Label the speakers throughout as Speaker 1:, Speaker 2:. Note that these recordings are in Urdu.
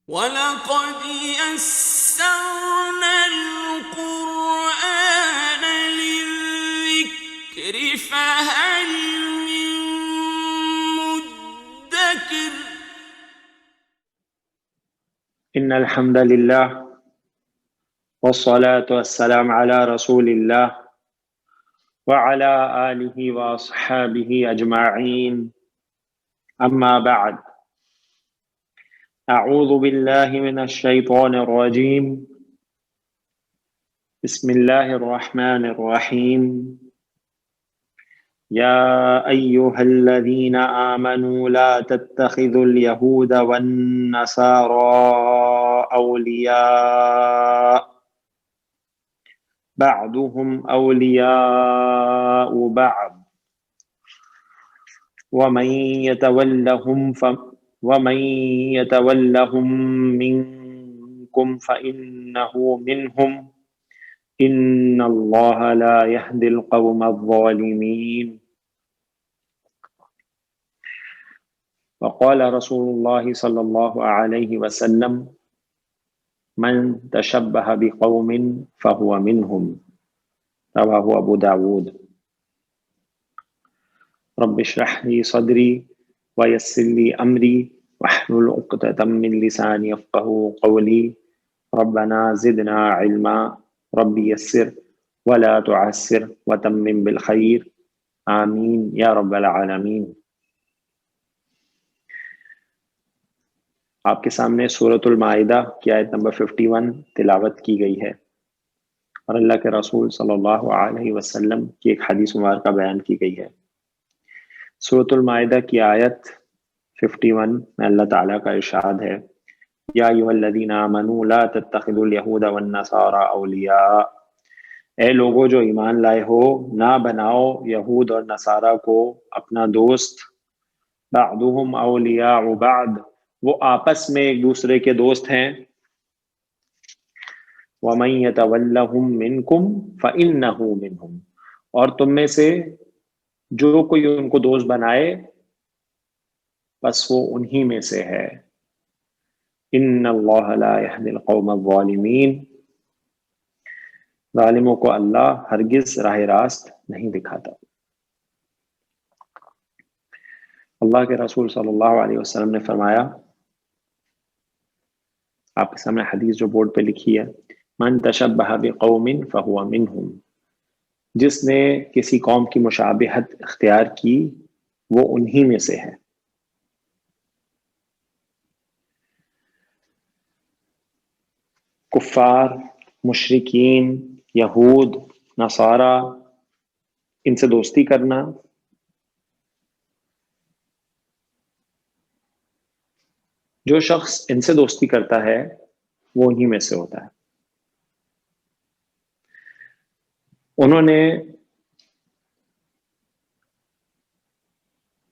Speaker 1: وَلَقَدْ يَسَّرْنَا الْقُرْآنَ لِلذِّكْرِ فَهَلْ مِن مُّدَّكِرٍ
Speaker 2: إن الحمد لله والصلاة والسلام على رسول الله وعلى آله وأصحابه أجمعين أما بعد أعوذ بالله من الشيطان الرجيم بسم الله الرحمن الرحيم يا أيها الذين آمنوا لا تتخذوا اليهود والنصارى أولياء بعضهم أولياء بعض ومن يتولهم منكم فإنه منهم إن الله لا يهدي القوم الظالمين وقال رسول الله صلى الله عليه وسلم من تشبه بقوم فهو منهم رواه ابو داود رب اشرح لي صدري ويسر لي امري واحلل عقدة من لساني يفقهوا قولي ربنا زدنا علما رب يسر ولا تعسر وتمم بالخير آمين یا رب العالمین۔ آپ کے سامنے سورۃ المائدہ کی آیت نمبر 51 تلاوت کی گئی ہے اور اللہ کے رسول صلی اللہ علیہ وسلم کی ایک حدیث مبارکہ بیان کی گئی ہے۔ سورۃ المائدہ کی آیت 51 میں اللہ تعالیٰ کا ارشاد ہے یا ایھا الذین آمنوا لا تتخذوا اليہود والنصارى اولیاء، اے لوگوں جو ایمان لائے ہو نہ بناؤ یہود اور نصارہ کو اپنا دوست، بعضهم اولیاء بعض، وہ آپس میں ایک دوسرے کے دوست ہیں، وَمَن يَتَوَلَّهُم مِّنكُمْ فَإِنَّهُ مِنْهُمْ، اور تم میں سے جو کوئی ان کو دوست بنائے بس وہ انہی میں سے ہے۔ إِنَّ اللَّهَ لَا يَهْدِي الْقَوْمَ الظَّالِمِينَ، ظالموں کو اللہ ہرگز راہ راست نہیں دکھاتا۔ اللہ کے رسول صلی اللہ علیہ وسلم نے فرمایا، آپ کے سامنے حدیث جو بورڈ پہ لکھی ہے، من تشبہ بقوم فہو منہم، جس نے کسی قوم کی مشابہت اختیار کی وہ انہی میں سے ہے۔ کفار، مشرکین، یہود، نصارہ، ان سے دوستی کرنا جو شخص ان سے دوستی کرتا ہے وہ انہی میں سے ہوتا ہے۔ انہوں نے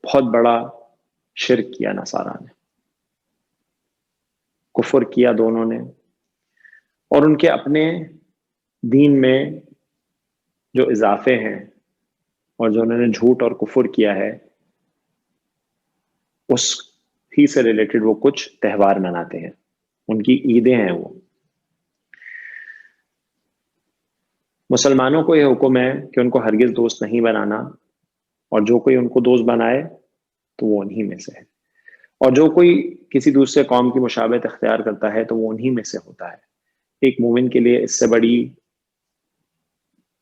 Speaker 2: بہت بڑا شرک کیا، نصارہ نے کفر کیا دونوں نے، اور ان کے اپنے دین میں جو اضافے ہیں اور جو انہوں نے جھوٹ اور کفر کیا ہے اس ہی سے ریلیٹڈ وہ کچھ تہوار مناتے ہیں، ان کی عیدیں ہیں وہ۔ مسلمانوں کو یہ حکم ہے کہ ان کو ہرگز دوست نہیں بنانا، اور جو کوئی ان کو دوست بنائے تو وہ انہی میں سے ہے، اور جو کوئی کسی دوسرے قوم کی مشابہت اختیار کرتا ہے تو وہ انہی میں سے ہوتا ہے۔ ایک مومن کے لیے اس سے بڑی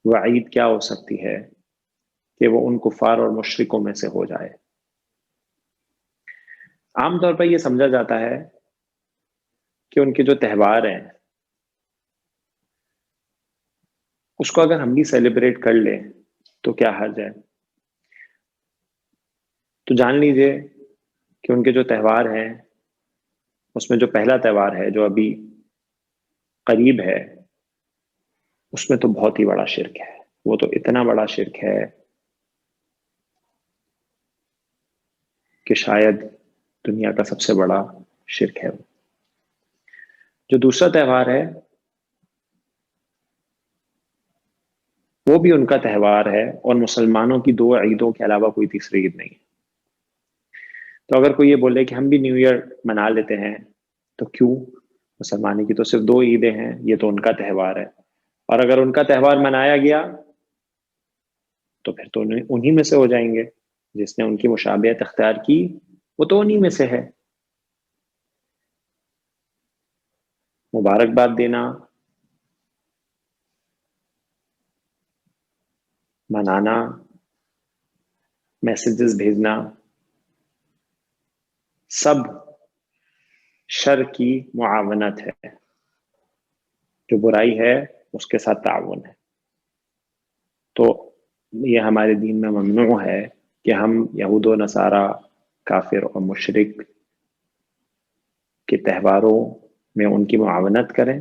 Speaker 2: وعید کیا ہو سکتی ہے کہ وہ ان کفار اور مشرکوں میں سے ہو جائے۔ عام طور پر یہ سمجھا جاتا ہے کہ ان کے جو تہوار ہیں اس کو اگر ہم بھی سیلیبریٹ کر لیں تو کیا حرج ہے۔ تو جان لیجئے کہ ان کے جو تہوار ہیں اس میں جو پہلا تہوار ہے جو ابھی قریب ہے اس میں تو بہت ہی بڑا شرک ہے، وہ تو اتنا بڑا شرک ہے کہ شاید دنیا کا سب سے بڑا شرک ہے۔ جو دوسرا تہوار ہے وہ بھی ان کا تہوار ہے، اور مسلمانوں کی 2 عیدوں کے علاوہ کوئی تیسری عید نہیں۔ تو اگر کوئی یہ بولے کہ ہم بھی نیو ایئر منا لیتے ہیں تو کیوں؟ مسلمانی کی تو صرف 2 عیدیں ہیں، یہ تو ان کا تہوار ہے، اور اگر ان کا تہوار منایا گیا تو پھر تو انہی میں سے ہو جائیں گے، جس نے ان کی مشابہت اختیار کی وہ تو انہی میں سے ہے۔ مبارکباد دینا، منانا، میسیجز بھیجنا، سب شر کی معاونت ہے، جو برائی ہے اس کے ساتھ تعاون ہے۔ تو یہ ہمارے دین میں ممنوع ہے کہ ہم یہود و نصارہ، کافر اور مشرک کے تہواروں میں ان کی معاونت کریں۔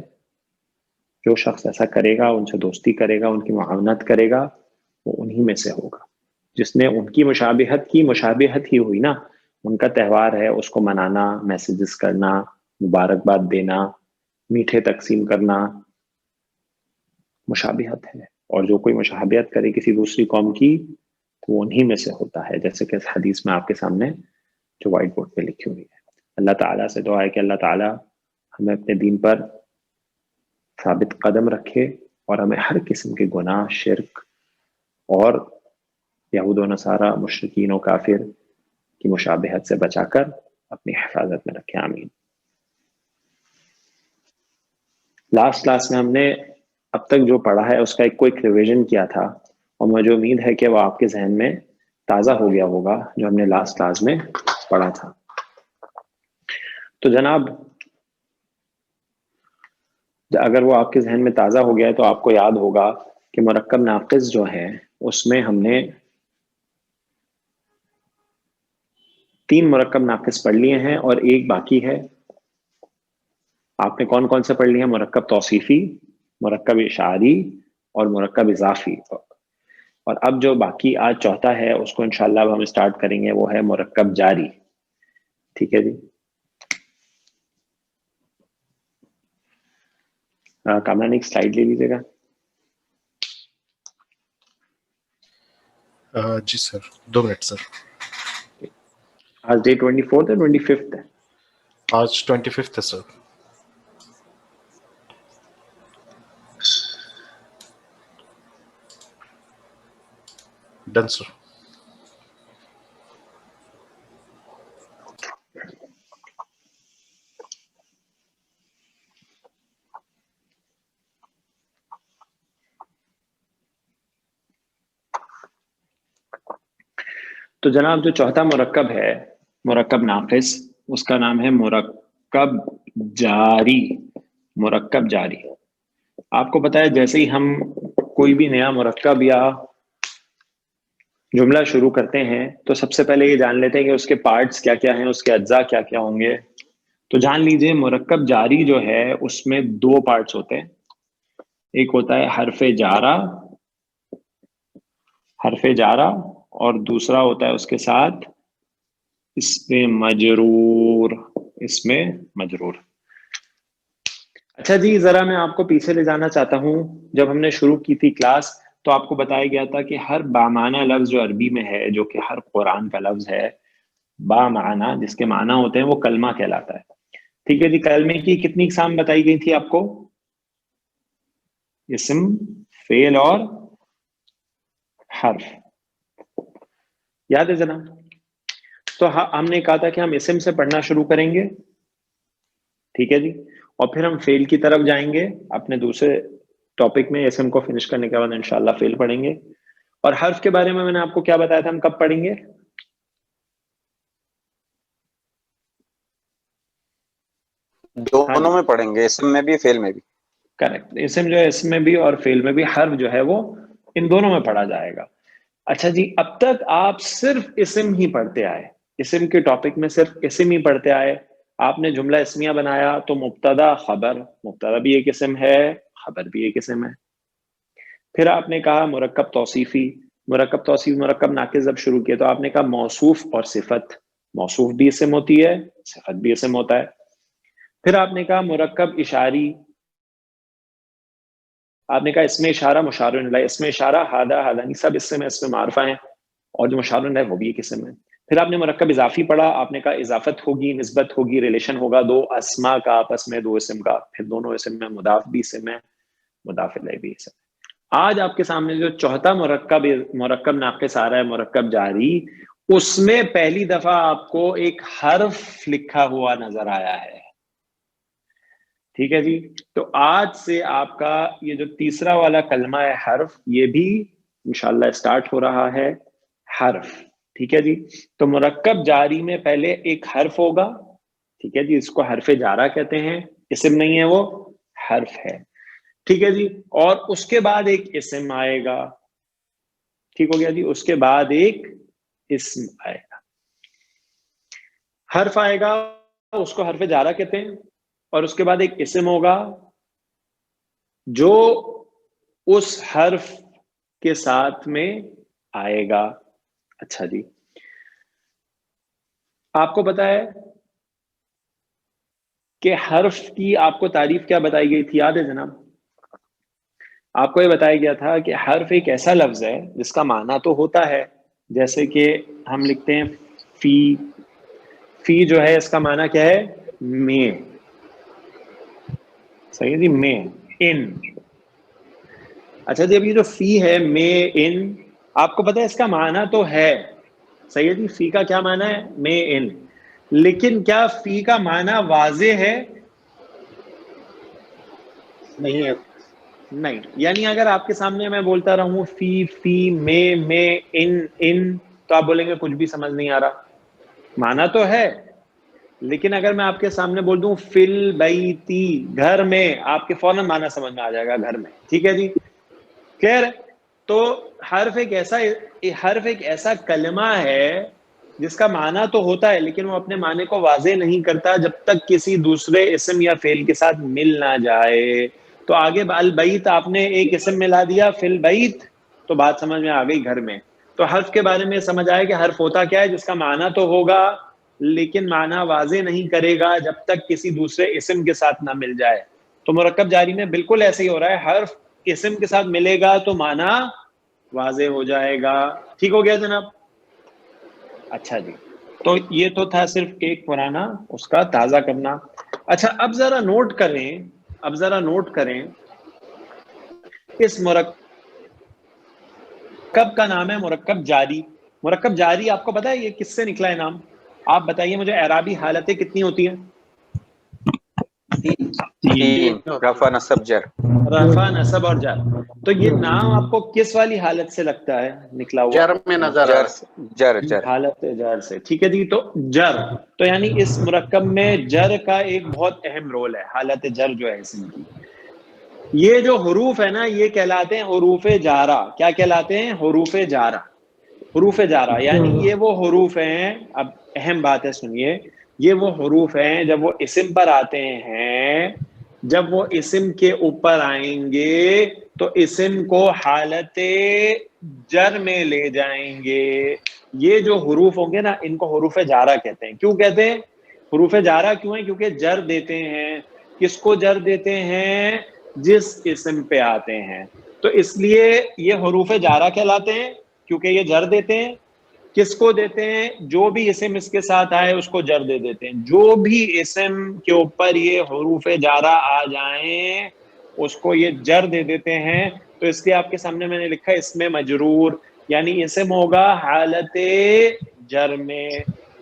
Speaker 2: جو شخص ایسا کرے گا، ان سے دوستی کرے گا، ان کی معاونت کرے گا، وہ انہی میں سے ہوگا۔ جس نے ان کی مشابہت ہی ہوئی نا، ان کا تہوار ہے، اس کو منانا، میسیجز کرنا، مبارکباد دینا، میٹھے تقسیم کرنا، مشابہت ہے۔ اور جو کوئی مشابہت کرے کسی دوسری قوم کی تو وہ انہی میں سے ہوتا ہے، جیسے کہ حدیث میں آپ کے سامنے جو وائٹ بورڈ پہ لکھی ہوئی ہے۔ اللہ تعالیٰ سے دعا ہے کہ اللہ تعالیٰ ہمیں اپنے دین پر ثابت قدم رکھے اور ہمیں ہر قسم کے گناہ، شرک اور یہود و نصارہ، مشرکین و کافر کی مشابہت سے بچا کر اپنی حفاظت میں رکھے، آمین۔ لاسٹ کلاس میں ہم نے اب تک جو پڑھا ہے اس کا ایک کوئک ریویژن کیا تھا، اور مجھے امید ہے کہ وہ آپ کے ذہن میں تازہ ہو گیا ہوگا جو ہم نے لاسٹ کلاس میں پڑھا تھا۔ تو جناب اگر وہ آپ کے ذہن میں تازہ ہو گیا ہے تو آپ کو یاد ہوگا کہ مرکب ناقص جو ہے اس میں ہم نے 3 مرکب ناقص پڑھ لیے ہیں اور ایک باقی ہے۔ آپ نے کون کون سے پڑھ لیے ہیں؟ مرکب توصیفی، مرکب اشعاری اور مرکب اضافی۔ اور اب جو باقی آج چوتھا ہے اس کو انشاءاللہ اب ہم اسٹارٹ کریں گے، وہ ہے مرکب جاری۔ ٹھیک ہے جی، کامران ایک سلائیڈ لے لیجیے گا۔
Speaker 3: جی سر، 2 منٹ سر۔
Speaker 2: آج ڈے 24 ہے، 25 ہے؟
Speaker 3: آج 25 ہے سر۔ ڈن سر۔
Speaker 2: تو جناب جو چوتھا مرکب ہے، مرکب ناقص، اس کا نام ہے مرکب جاری۔ مرکب جاری، آپ کو پتا ہے جیسے ہی ہم کوئی بھی نیا مرکب یا جملہ شروع کرتے ہیں تو سب سے پہلے یہ جان لیتے ہیں کہ اس کے پارٹس کیا کیا ہیں، اس کے اجزاء کیا کیا ہوں گے۔ تو جان لیجئے مرکب جاری جو ہے اس میں 2 پارٹس ہوتے ہیں، ایک ہوتا ہے حرف جارہ، حرف جارہ، اور دوسرا ہوتا ہے اس کے ساتھ اسم مجرور، اسم مجرور۔ اچھا جی، ذرا میں آپ کو پیچھے لے جانا چاہتا ہوں۔ جب ہم نے شروع کی تھی کلاس تو آپ کو بتایا گیا تھا کہ ہر بامعنی لفظ جو عربی میں ہے، جو کہ ہر قرآن کا لفظ ہے بامعنی، جس کے معنی ہوتے ہیں، وہ کلمہ کہلاتا ہے۔ ٹھیک ہے جی، کلمے کی کتنی اقسام بتائی گئی تھی آپ کو؟ اسم، فعل اور حرف، یاد ہے جناب؟ تو ہم نے کہا تھا کہ ہم اسم سے پڑھنا شروع کریں گے، ٹھیک ہے جی، اور پھر ہم فعل کی طرف جائیں گے اپنے دوسرے ٹاپک میں۔ اسم کو فنش کرنے کے بعد انشاءاللہ فعل پڑھیں گے۔ اور حرف کے بارے میں نے آپ کو کیا بتایا تھا، ہم کب پڑھیں گے؟
Speaker 4: دونوں میں پڑھیں گے، اسم میں بھی فعل میں بھی۔
Speaker 2: کریکٹ، اسم جو ہے اسم میں بھی اور فعل میں بھی، حرف جو ہے وہ ان دونوں میں پڑھا جائے گا۔ اچھا جی، اب تک آپ صرف اسم ہی پڑھتے آئے، اسم کے ٹاپک میں صرف اسم ہی پڑھتے آئے۔ آپ نے جملہ اسمیہ بنایا تو مبتدا خبر، مبتدا بھی ایک اسم ہے، خبر بھی ایک اسم ہے۔ پھر آپ نے کہا مرکب توصیفی، مرکب توصیفی، مرکب ناقص جب شروع کیا تو آپ نے کہا موصوف اور صفت، موصوف بھی اسم ہوتی ہے، صفت بھی اسم ہوتا ہے۔ پھر آپ نے کہا مرکب اشاری، آپ نے کہا اسم اشارہ، مشار الیہ، اسم اشارہ ہادہ، ہادانی، سب اسم معرفہ ہیں، اور جو مشار الیہ وہ بھی ایک اسم ہے۔ پھر آپ نے مرکب اضافی پڑھا، آپ نے کہا اضافت ہوگی، نسبت ہوگی، ریلیشن ہوگا دو اسما کا آپس میں، دو اسم کا، پھر دونوں اسم میں مضاف بھی اسم ہے، مضاف الیہ بھی اسم ہے۔ آج آپ کے سامنے جو چوتھا مرکب ناقص آ رہا ہے، مرکب جاری، اس میں پہلی دفعہ آپ کو ایک حرف لکھا ہوا نظر آیا ہے، ٹھیک ہے جی۔ تو آج سے آپ کا یہ جو تیسرا والا کلمہ ہے حرف، یہ بھی انشاءاللہ اسٹارٹ ہو رہا ہے حرف، ٹھیک ہے جی۔ تو مرکب جاری میں پہلے ایک حرف ہوگا، ٹھیک ہے جی، اس کو حرف جارہ کہتے ہیں، اسم نہیں ہے وہ، حرف ہے، ٹھیک ہے جی۔ اور اس کے بعد ایک اسم آئے گا، ٹھیک ہو گیا جی، اس کے بعد ایک اسم آئے گا، حرف آئے گا، اس کو حرف جارہ کہتے ہیں، اور اس کے بعد ایک اسم ہوگا جو اس حرف کے ساتھ میں آئے گا۔ اچھا جی، آپ کو پتا ہے کہ حرف کی آپ کو تعریف کیا بتائی گئی تھی، یاد ہے جناب؟ آپ کو یہ بتایا گیا تھا کہ حرف ایک ایسا لفظ ہے جس کا معنی تو ہوتا ہے، جیسے کہ ہم لکھتے ہیں فی، فی جو ہے اس کا معنی کیا ہے؟ میں، صحیح ہے جی، میں، ان۔ اچھا جی، اب یہ جو فی ہے، میں، ان، آپ کو پتا ہے اس کا معنی تو ہے، صحیح ہے جی، فی کا کیا معنی ہے؟ میں، ان، لیکن کیا فی کا معنی واضح ہے؟
Speaker 5: نہیں ہے،
Speaker 2: نہیں، یعنی اگر آپ کے سامنے میں بولتا رہوں فی، میں، ان، تو آپ بولیں گے کچھ بھی سمجھ نہیں آ رہا، معنی تو ہے، لیکن اگر میں آپ کے سامنے بول دوں فل بیتی، گھر میں، آپ کے فوراً معنی سمجھ میں آ جائے گا، گھر میں، ٹھیک ہے جی، خیر۔ تو حرف ایک ایسا کلمہ ہے جس کا معنی تو ہوتا ہے لیکن وہ اپنے معنی کو واضح نہیں کرتا جب تک کسی دوسرے اسم یا فعل کے ساتھ مل نہ جائے۔ تو آگے البیت آپ نے ایک اسم ملا دیا، فی البیت، تو بات سمجھ میں آ گئی، گھر میں۔ تو حرف کے بارے میں سمجھ آئے کہ حرف ہوتا کیا ہے، جس کا معنی تو ہوگا لیکن معنی واضح نہیں کرے گا جب تک کسی دوسرے اسم کے ساتھ نہ مل جائے۔ تو مرکب جاری میں بالکل ایسے ہی ہو رہا ہے، حرف اسم کے ساتھ ملے گا تو معنی واضح ہو جائے گا، ٹھیک ہو گیا جناب؟ اچھا جی، تو یہ تو تھا صرف ایک پرانا اس کا تازہ کرنا۔ اچھا، اب ذرا نوٹ کریں، اس مرکب کا نام ہے مرکب جاری۔ مرکب جاری آپ کو پتا ہے یہ کس سے نکلا ہے نام؟ آپ بتائیے مجھے، اعرابی حالتیں کتنی ہوتی ہیں؟
Speaker 4: تین، رفع نصب جر۔
Speaker 2: رفع، نصب اور جر۔ تو یہ نام آپ کو کس والی حالت سے لگتا ہے نکلا ہوا؟
Speaker 5: جر میں نظر آ رہا ہے،
Speaker 4: جر۔
Speaker 2: حالت جر سے، ٹھیک ہے جی۔ تو جر، تو یعنی اس مرکب میں جر کا ایک بہت اہم رول ہے، حالت جر جو ہے اسم کی۔ یہ جو حروف ہے نا، یہ کہلاتے ہیں حروف جارہ۔ کیا کہلاتے ہیں؟ حروف جارہ۔ حروف جارہ یعنی یہ وہ حروف ہیں، اب اہم بات ہے سنیے، یہ وہ حروف ہیں جب وہ اسم پر آتے ہیں، جب وہ اسم کے اوپر آئیں گے تو اسم کو حالت جر میں لے جائیں گے۔ یہ جو حروف ہوں گے نا، ان کو حروف جارہ کہتے ہیں۔ کیوں کہتے ہیں حروف جارہ؟ کیوں ہیں؟ کیونکہ جر دیتے ہیں۔ کس کو جر دیتے ہیں؟ جس اسم پہ آتے ہیں، تو اس لیے یہ حروف جارہ کہلاتے ہیں کیونکہ یہ جر دیتے ہیں۔ کس کو دیتے ہیں؟ جو بھی اسم اس کے ساتھ آئے اس کو جر دے دیتے ہیں۔ جو بھی اسم کے اوپر یہ حروف جارہ آ جائیں اس کو یہ جر دے دیتے ہیں۔ تو اس لیے آپ کے سامنے میں نے لکھا اسم مجرور، یعنی اسم ہوگا حالت جر میں،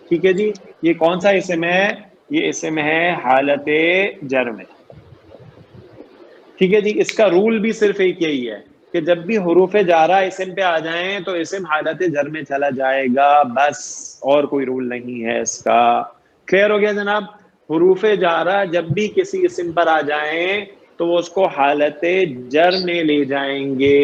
Speaker 2: ٹھیک ہے جی۔ یہ کون سا اسم ہے؟ یہ اسم ہے حالت جر میں، ٹھیک ہے جی۔ اس کا رول بھی صرف ایک یہی ہے کہ جب بھی حروف جارہ اسم پہ آ جائیں تو اسم حالت جر میں چلا جائے گا، بس، اور کوئی رول نہیں ہے اس کا۔ کلیئر ہو گیا جناب؟ حروف جارہ جب بھی کسی اسم پر آ جائیں تو وہ اس کو حالت جر میں لے جائیں گے،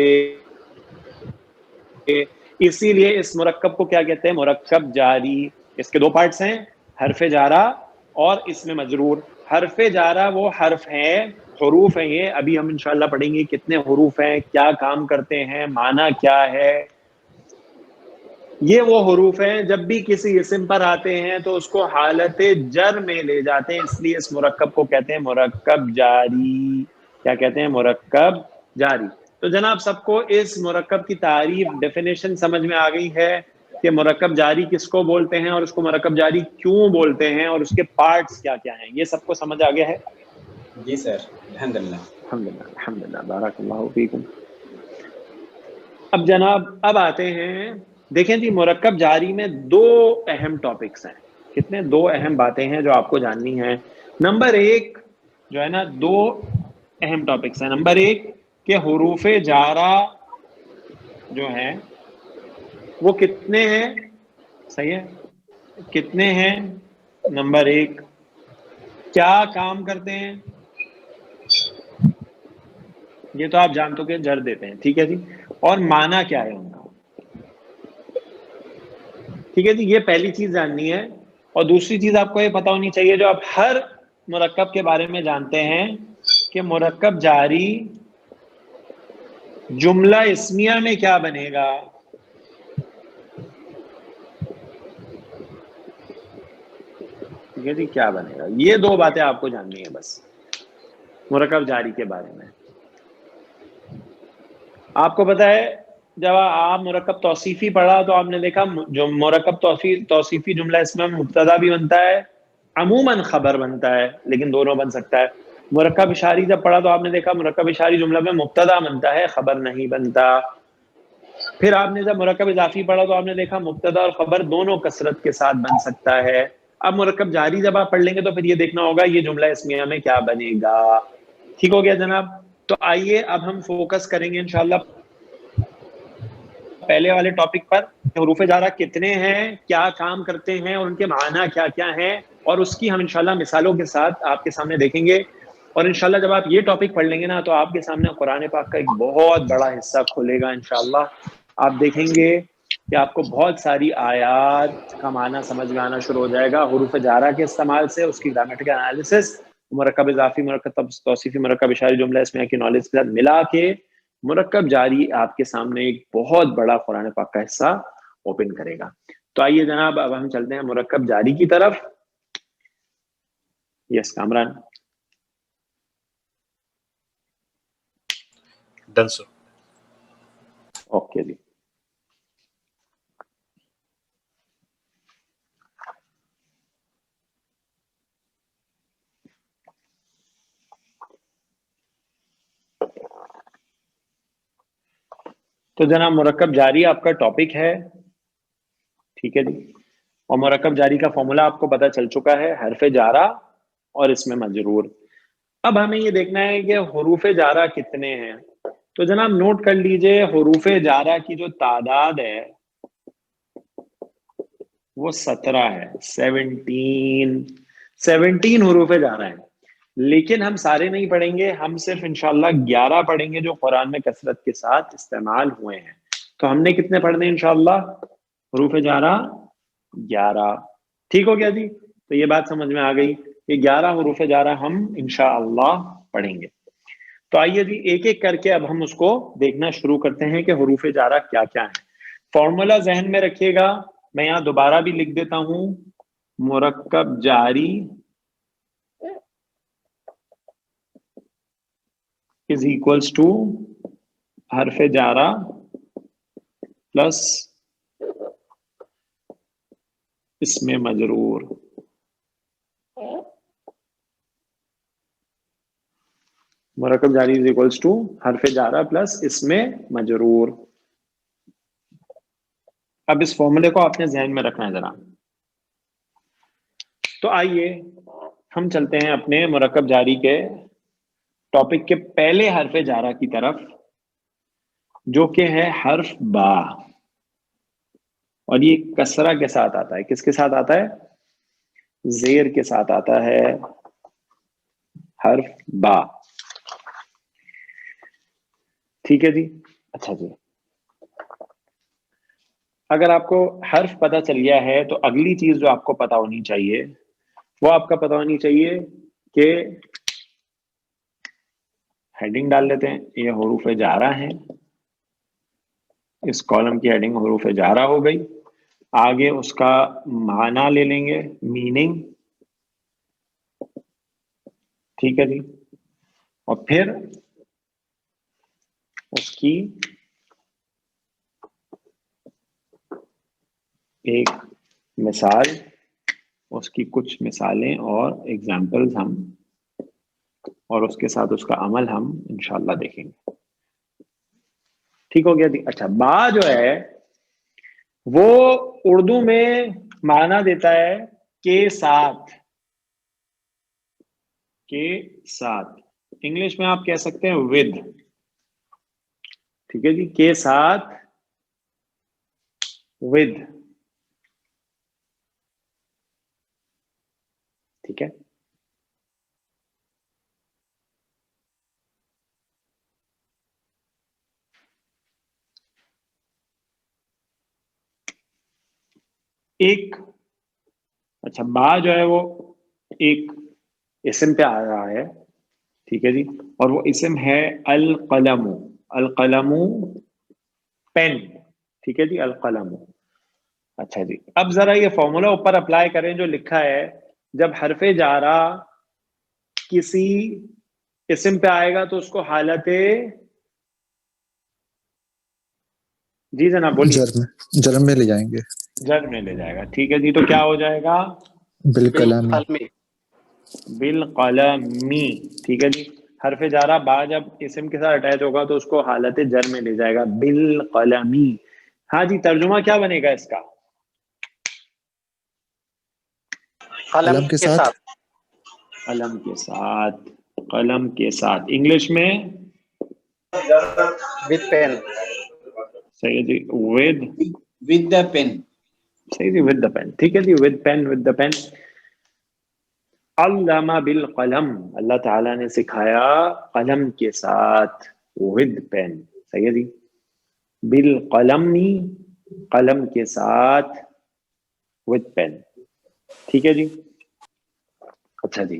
Speaker 2: اسی لیے اس مرکب کو کیا کہتے ہیں؟ مرکب جاری۔ اس کے دو پارٹس ہیں، حرف جارہ اور اسم مجرور۔ حرف جارہ وہ حرف ہیں، حروف ہیں، یہ ابھی ہم انشاءاللہ پڑھیں گے کتنے حروف ہیں، کیا کام کرتے ہیں، معنی کیا ہے۔ یہ وہ حروف ہیں جب بھی کسی اسم پر آتے ہیں تو اس کو حالت جر میں لے جاتے ہیں، اس لیے اس مرکب کو کہتے ہیں مرکب جاری۔ کیا کہتے ہیں؟ مرکب جاری۔ تو جناب سب کو اس مرکب کی تعریف، ڈیفینیشن سمجھ میں آ گئی ہے؟ کہ مرکب جاری کس کو بولتے ہیں اور اس کو مرکب جاری کیوں بولتے ہیں اور اس کے پارٹس کیا کیا ہیں. یہ سب کو سمجھ آ گیا ہے؟
Speaker 5: جی سر الحمدللہ.
Speaker 2: الحمدللہ بارک اللہ فیکم. اب جناب اب آتے ہیں، دیکھیں جی مرکب جاری میں دو اہم ٹاپکس ہیں. کتنے؟ دو اہم باتیں ہیں جو آپ کو جاننی ہیں. نمبر ایک جو ہے نا، دو اہم ٹاپکس ہیں. نمبر ایک کہ حروف جارہ جو ہیں وہ کتنے ہیں؟ صحیح ہے، کتنے ہیں؟ نمبر ایک کیا کام کرتے ہیں؟ یہ تو آپ جانتے ہو کہ جر دیتے ہیں، ٹھیک ہے جی. اور معنی کیا ہے ان کا؟ ٹھیک ہے جی، یہ پہلی چیز جاننی ہے. اور دوسری چیز آپ کو یہ پتا ہونی چاہیے جو آپ ہر مرکب کے بارے میں جانتے ہیں کہ مرکب جاری جملہ اسمیہ میں کیا بنے گا. ٹھیک ہے جی، کیا بنے گا؟ یہ دو باتیں آپ کو جاننی ہے بس مرکب جاری کے بارے میں. آپ کو پتا ہے جب آپ مرکب توصیفی پڑھا تو آپ نے دیکھا جو مرکب توصیفی جملہ اس میں مبتدا بھی بنتا ہے، عموماً خبر بنتا ہے، لیکن دونوں بن سکتا ہے. مرکب اشاری جب پڑھا تو آپ نے دیکھا مرکب اشاری جملہ میں مبتدا بنتا ہے، خبر نہیں بنتا. پھر آپ نے جب مرکب اضافی پڑھا تو آپ نے دیکھا مبتدا اور خبر دونوں کثرت کے ساتھ بن سکتا ہے. اب مرکب جاری جب آپ پڑھ لیں گے تو پھر یہ دیکھنا ہوگا یہ جملہ اسمیہ میں کیا بنے گا. ٹھیک ہو گیا جناب؟ تو آئیے اب ہم فوکس کریں گے انشاءاللہ پہلے والے ٹاپک پر. حروف جارہ کتنے ہیں، کیا کام کرتے ہیں اور ان کے معنی کیا کیا ہیں، اور اس کی ہم انشاءاللہ مثالوں کے ساتھ آپ کے سامنے دیکھیں گے. اور انشاءاللہ جب آپ یہ ٹاپک پڑھ لیں گے نا تو آپ کے سامنے قرآن پاک کا ایک بہت بڑا حصہ کھلے گا انشاءاللہ. آپ دیکھیں گے کہ آپ کو بہت ساری آیات کا معنی سمجھ میں آنا شروع ہو جائے گا حروف جارہ کے استعمال سے، اس کی گرامیٹیکل انالیسس، مرکب اضافی، مرکب توصیفی، مرکب اشاری جملہ اسمیہ کی نالج کے ساتھ ملا کے مرکب جاری آپ کے سامنے ایک بہت بڑا قرآن پاک کا حصہ اوپن کرے گا. تو آئیے جناب اب ہم چلتے ہیں مرکب جاری کی طرف. یس کامران.
Speaker 3: ڈن سر.
Speaker 2: اوکے جی. تو جناب مرکب جاری آپ کا ٹاپک ہے، ٹھیک ہے جی. اور مرکب جاری کا فارمولا آپ کو پتہ چل چکا ہے، حرف جارہ اور اس میں مجرور. اب ہمیں یہ دیکھنا ہے کہ حروف جارہ کتنے ہیں. تو جناب نوٹ کر لیجئے حروف جارہ کی جو تعداد ہے وہ 17 ہے. 17 حروف جارہ ہیں. لیکن ہم سارے نہیں پڑھیں گے، ہم صرف انشاءاللہ 11 پڑھیں گے جو قرآن میں کثرت کے ساتھ استعمال ہوئے ہیں. تو ہم نے کتنے پڑھنے انشاءاللہ حروف جارہ؟ 11. ٹھیک ہو گیا جی؟ تو یہ بات سمجھ میں آ گئی کہ 11 حروف جارہ ہم انشاءاللہ پڑھیں گے. تو آئیے جی ایک ایک کر کے اب ہم اس کو دیکھنا شروع کرتے ہیں کہ حروف جارہ کیا کیا ہیں. فارمولا ذہن میں رکھیے گا، میں یہاں دوبارہ بھی لکھ دیتا ہوں. مرکب جاری is equals to حرف جارہ پلس اس میں مجرور. مرکب جاری is equals to حرف جارہ پلس اس میں مجرور. اب اس فارمولے کو آپ نے ذہن میں رکھنا ہے ذرا. تو آئیے ہم چلتے ہیں اپنے مرکب جاری کے ٹاپک کے پہلے حرف جارہ کی طرف، جو کہ ہے حرف با. اور یہ کسرہ کے ساتھ آتا ہے. کس کے ساتھ آتا ہے؟ زیر کے ساتھ آتا ہے حرف با. ٹھیک ہے جی. اچھا جی، اگر آپ کو حرف پتہ چل گیا ہے تو اگلی چیز جو آپ کو پتہ ہونی چاہیے وہ آپ کا پتہ ہونی چاہیے کہ ہیڈنگ ڈال لیتے ہیں. یہ حروف جارہ ہیں، اس کالم کی ہیڈنگ حروف جارہ ہو گئی. آگے اس کا معنی لے لیں گے، میننگ. ٹھیک ہے جی. اور پھر اس کی ایک مثال، اس کی کچھ مثالیں اور ایگزامپلز ہم، اور اس کے ساتھ اس کا عمل ہم انشاءاللہ دیکھیں گے. ٹھیک ہو گیا جی. اچھا، با جو ہے وہ اردو میں معنی دیتا ہے کے ساتھ، کے ساتھ. انگلش میں آپ کہہ سکتے ہیں ود. ٹھیک ہے جی، کے ساتھ، ود. ٹھیک ہے. ایک، اچھا با جو ہے وہ ایک اسم پہ آ رہا ہے. ٹھیک ہے جی، اور وہ اسم ہے القلم. القلم پین. ٹھیک ہے جی، القلم. اچھا جی، اب ذرا یہ فارمولا اوپر اپلائی کریں جو لکھا ہے. جب حرف جارہ کسی اسم پہ آئے گا تو اس کو حالت، جی جناب بولیے.
Speaker 6: جرم میں لے جائیں گے.
Speaker 2: جر میں لے جائے گا. ٹھیک ہے جی، تو کیا ہو جائے گا؟
Speaker 6: بالکلام.
Speaker 2: بالقلمی. ٹھیک ہے جی، حرف جارہ با جب اسم کے ساتھ اٹیچ ہوگا تو اس کو حالت جر میں لے جائے گا، بالقلمی. ہاں جی، ترجمہ کیا بنے گا اس کا؟
Speaker 6: قلم کے ساتھ.
Speaker 2: قلم کے ساتھ. قلم کے ساتھ. انگلش میں
Speaker 4: with pen.
Speaker 2: صحیح ہے جی، ود.
Speaker 5: with the pen.
Speaker 2: صحیح جی، ود دا پین. ٹھیک ہے جی، with pen, with the pen. علم بالقلم، اللہ تعالیٰ نے سکھایا قلم کے ساتھ، ود پین. صحیح ہے جی، بالقلم، قلم کے ساتھ، ود پین. ٹھیک ہے جی. اچھا جی،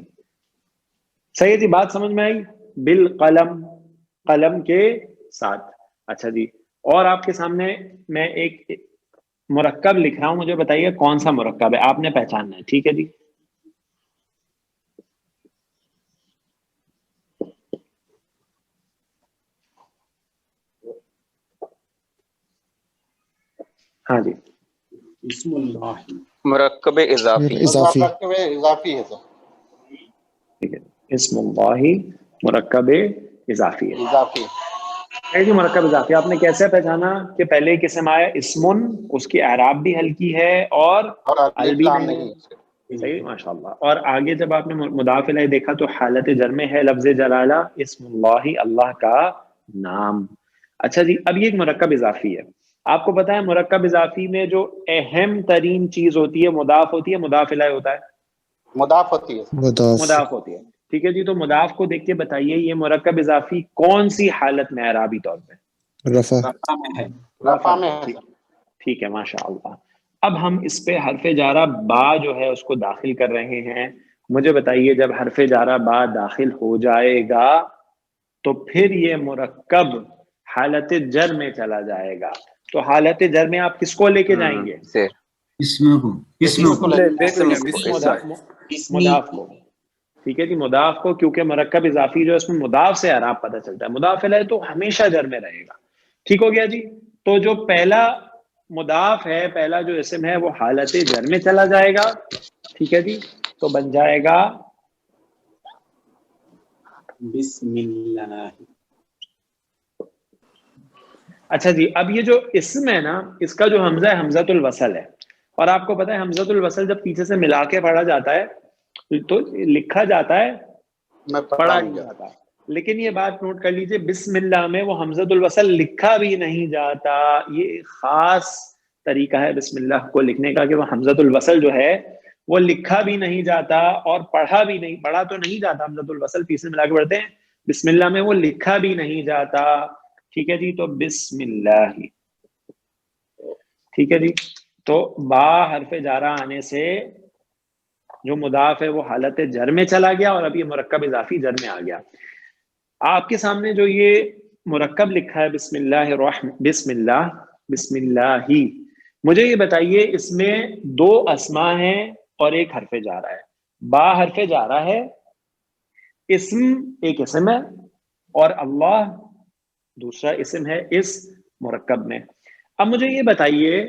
Speaker 2: صحیح ہے جی، بات سمجھ میں آئی؟ بالقلم، قلم کے ساتھ. اچھا جی، اور آپ کے سامنے میں ایک مرکب لکھ رہا ہوں، مجھے بتائیے کون سا مرکب ہے، آپ نے پہچاننا ہے. ٹھیک ہے جی. ہاں جی،
Speaker 5: اسم اللہ.
Speaker 4: مرکب اضافی.
Speaker 6: اضافی.
Speaker 2: ٹھیک ہے. اسم اللہ مرکب اضافی ہے. جی، مرکب اضافی آپ نے کیسے پہچانا کہ پہلے ایک اسم آیا اسمن، اس کی اعراب بھی ہلکی ہے اور ال بھی نہیں ہے. صحیح، ماشاء اللہ. اور آگے جب آپ نے مضاف الیہ دیکھا تو حالت جر میں ہے لفظ جلالہ اسم اللہ، اللہ کا نام. اچھا جی، اب یہ ایک مرکب اضافی ہے. آپ کو پتا ہے مرکب اضافی میں جو اہم ترین چیز ہوتی ہے مضاف ہوتی ہے، مضاف الیہ ہوتا ہے؟
Speaker 6: مضاف.
Speaker 2: مضاف ہوتی ہے. ٹھیک ہے جی، تو مضاف کو دیکھ کے بتائیے یہ مرکب اضافی کون سی حالت میں اعرابی طور پہ؟
Speaker 6: رفع.
Speaker 5: رفع میں ہے.
Speaker 2: رفع میں. ٹھیک ہے، ماشاء اللہ. اب ہم اس پہ حرف جارہ با جو ہے اس کو داخل کر رہے ہیں. مجھے بتائیے جب حرف جارہ با داخل ہو جائے گا تو پھر یہ مرکب حالت جر میں چلا جائے گا. تو حالت جر میں آپ کس کو لے کے جائیں گے؟
Speaker 4: سے
Speaker 5: اسم کو.
Speaker 2: مضاف کو. ٹھیک ہے جی، مضاف کو، کیونکہ مرکب اضافی جو ہے اس میں مضاف سے اعراب پتہ چلتا ہے. مضاف الیہ تو ہمیشہ جر میں رہے گا. ٹھیک ہو گیا جی. تو جو پہلا مضاف ہے، پہلا جو اسم ہے وہ حالت جر میں چلا جائے گا. ٹھیک ہے جی، تو بن جائے گا
Speaker 5: بسم اللہ.
Speaker 2: اچھا جی، اب یہ جو اسم ہے نا اس کا جو حمزہ ہے حمزۃ الوصل ہے. اور آپ کو پتا ہے حمزۃ الوصل جب پیچھے سے ملا کے پڑھا جاتا ہے تو لکھا جاتا ہے، پڑھا نہیں جاتا. لیکن یہ بات نوٹ کر لیجئے، بسم اللہ میں وہ حمزۃ الوصل لکھا بھی نہیں جاتا. یہ ایک خاص طریقہ ہے بسم اللہ کو لکھنے کا کہ وہ حمزۃ الوصل جو ہے وہ لکھا بھی نہیں جاتا اور پڑھا بھی نہیں، پڑھا تو نہیں جاتا. حمزۃ الوصل پیچھے ملا کے پڑھتے ہیں، بسم اللہ میں وہ لکھا بھی نہیں جاتا. ٹھیک ہے جی، تو بسم اللہ. ٹھیک ہے جی، تو با حرف جارہ آنے سے جو مضاف ہے وہ حالت جر میں چلا گیا اور اب یہ مرکب اضافی جر میں آ گیا. آپ کے سامنے جو یہ مرکب لکھا ہے بسم اللہ بسم اللہ، بسم اللہ ہی، مجھے یہ بتائیے اس میں دو اسما ہیں اور ایک حرف جارہ ہے. با حرف جارہ ہے، اسم ایک اسم ہے، اور اللہ دوسرا اسم ہے اس مرکب میں. اب مجھے یہ بتائیے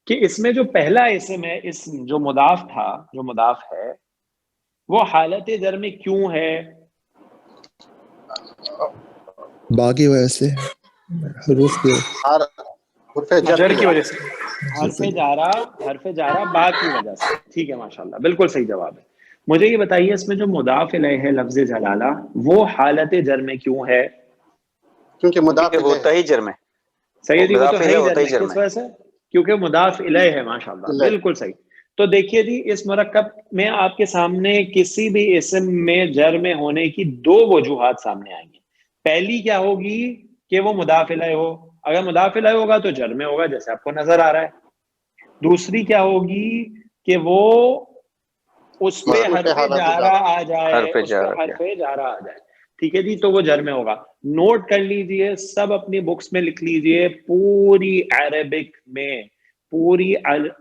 Speaker 2: کہ اس میں جو پہلا اسم ہے، اسم جو مضاف تھا، جو مضاف ہے، وہ حالت جر میں کیوں ہے؟
Speaker 6: باقی وجہ سے حروف کے حرف
Speaker 3: جر کی وجہ سے.
Speaker 2: حرف جارہ با کی وجہ سے. ٹھیک ہے، ماشاءاللہ، بالکل صحیح جواب ہے. مجھے یہ بتائیے اس میں جو مضاف الیہ ہے لفظ جلالہ، وہ حالت جر میں کیوں ہے؟
Speaker 6: کیونکہ مضاف
Speaker 4: کیونکہ ہوتا ہی جر میں.
Speaker 2: سیدی وہ تو
Speaker 4: مضاف
Speaker 2: ہے
Speaker 4: الیہ
Speaker 2: ہی
Speaker 4: ہوتا ہی
Speaker 2: جر
Speaker 4: جر
Speaker 2: میں. کس
Speaker 4: میں.
Speaker 2: وجہ سے؟ کیونکہ مضاف الیہ ہے. ماشاءاللہ، بالکل صحیح. تو دیکھیے جی، اس مرکب میں آپ کے سامنے کسی بھی اسم میں جر میں ہونے کی دو وجوہات سامنے آئیں گی. پہلی کیا ہوگی کہ وہ مضاف الیہ ہو. اگر مضاف الیہ ہوگا تو جر میں ہوگا، جیسے آپ کو نظر آ رہا ہے. دوسری کیا ہوگی کہ وہ اس پہ حرف جارہ آ جائے،
Speaker 4: حرف
Speaker 2: اس پہ
Speaker 4: جارہ
Speaker 2: حرف جارہ آ جائے. ٹھیک ہے جی، تو وہ جر میں ہوگا. نوٹ کر لیجئے، سب اپنی بکس میں لکھ لیجئے، پوری عربک میں، پوری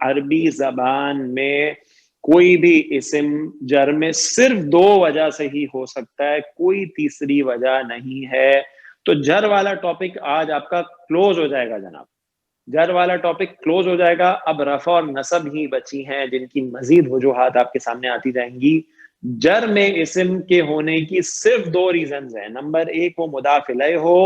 Speaker 2: عربی زبان میں کوئی بھی اسم جر میں صرف دو وجہ سے ہی ہو سکتا ہے، کوئی تیسری وجہ نہیں ہے. تو جر والا ٹاپک آج آپ کا کلوز ہو جائے گا جناب. جر والا ٹاپک کلوز ہو جائے گا. اب رفع اور نصب ہی بچی ہیں جن کی مزید وجوہات آپ کے سامنے آتی جائیں گی. جر میں اسم کے ہونے کی صرف دو ریزنز ہیں. نمبر ایک، وہ مضاف الیہ ہو.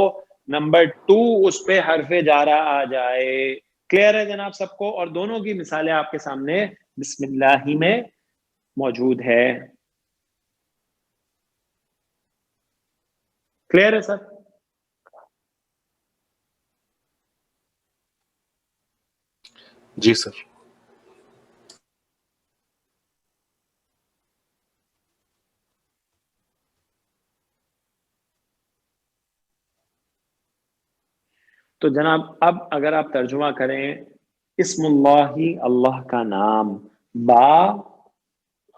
Speaker 2: نمبر ٹو، اس پہ حرف جارہ آ جائے. کلیئر ہے جناب سب کو؟ اور دونوں کی مثالیں آپ کے سامنے بسم اللہ ہی میں موجود ہے. کلیئر ہے سر؟
Speaker 3: جی سر.
Speaker 2: تو جناب اب اگر آپ ترجمہ کریں، اسم اللہ، اللہ کا نام، با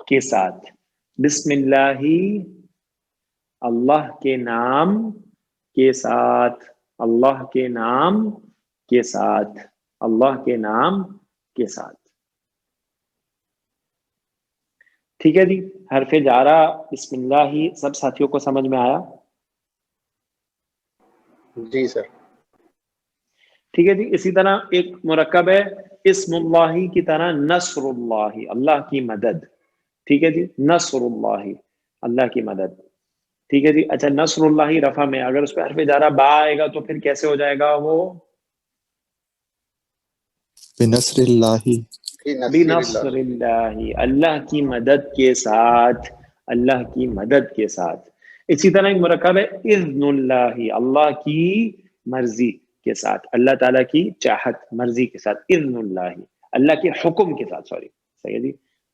Speaker 2: کے ساتھ، بسم اللہ، اللہ کے نام کے ساتھ، اللہ کے نام کے ساتھ، اللہ کے نام کے ساتھ. ٹھیک ہے جی، حرف جارہ بسم اللہ سب ساتھیوں کو سمجھ میں آیا؟
Speaker 6: جی سر.
Speaker 2: ٹھیک ہے جی. اسی طرح ایک مرکب ہے اسم اللہ کی طرح نصر اللہ، اللہ کی مدد. ٹھیک ہے جی، نصر اللہ، اللہ کی مدد. ٹھیک ہے جی. اچھا، نصر اللہ رفع میں اگر اس پہ حرف جارہ با آئے گا تو پھر کیسے ہو جائے گا؟ وہ
Speaker 6: بنصر اللہ،
Speaker 2: بنصر اللہ، اللہ کی مدد کے ساتھ، اللہ کی مدد کے ساتھ. اسی طرح ایک مرکب ہے اذن اللہ، اللہ کی مرضی کے ساتھ، اللہ تعالیٰ کی چاہت مرضی کے ساتھ. اذن اللہ، اللہ کے حکم کے ساتھ. سوری، صحیح ہے جی،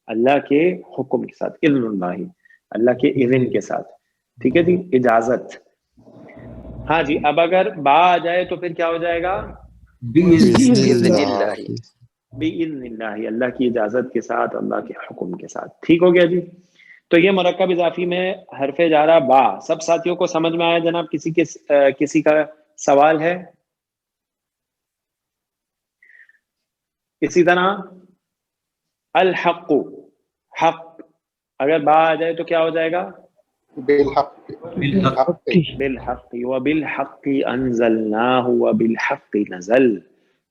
Speaker 2: اللہ کے حکم کے ساتھ. اذن اللہ، اللہ کے اذن کے ساتھ. ٹھیک ہے جی، اجازت. ہاں جی. اب اگر با آ جائے تو پھر کیا ہو جائے گا؟
Speaker 4: بِإِذْنِ اللہ.
Speaker 2: بِإِذْنِ اللہ، اللہ کی اجازت کے ساتھ، اللہ کے حکم کے ساتھ. ٹھیک ہو گیا جی. تو یہ مرکب اضافی میں حرف جارہ با سب ساتھیوں کو سمجھ میں آیا جناب؟ کسی کا سوال ہے؟ اسی طرح الحق، حق، اگر با آ جائے تو کیا ہو جائے گا؟
Speaker 6: بالحق،
Speaker 2: بالحق، وبالحق انزلناہ وبالحق نزل،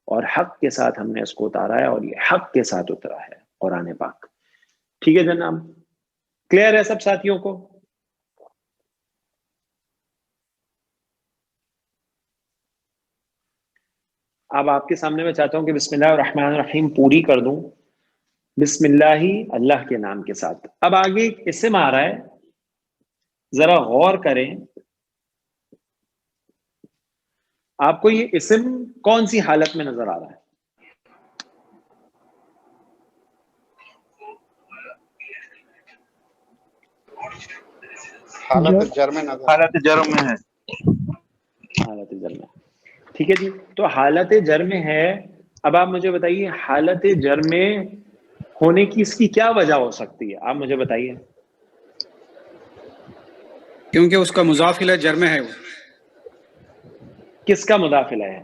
Speaker 2: اور حق کے ساتھ ہم نے اس کو اتارا ہے اور یہ حق کے ساتھ اترا ہے قرآن پاک. ٹھیک ہے جناب؟ کلیئر ہے سب ساتھیوں کو؟ اب آپ کے سامنے میں چاہتا ہوں کہ بسم اللہ الرحمن الرحیم پوری کر دوں. بسم اللہ، اللہ کے نام کے ساتھ. اب آگے ایک اسم آ رہا ہے، ذرا غور کریں. آپ کو یہ اسم کون سی حالت میں نظر آ رہا ہے؟
Speaker 6: حالت جر میں نظر،
Speaker 7: حالت جرم میں ہے.
Speaker 2: حالت جر میں. ٹھیک ہے جی. تو حالت جر میں ہے. اب آپ مجھے بتائیے حالت جر میں ہونے کی اس کی کیا وجہ ہو سکتی ہے؟ آپ مجھے بتائیے.
Speaker 8: کیونکہ اس کا مضاف الیہ جر میں ہے. وہ
Speaker 2: کس کا مضاف الیہ ہے؟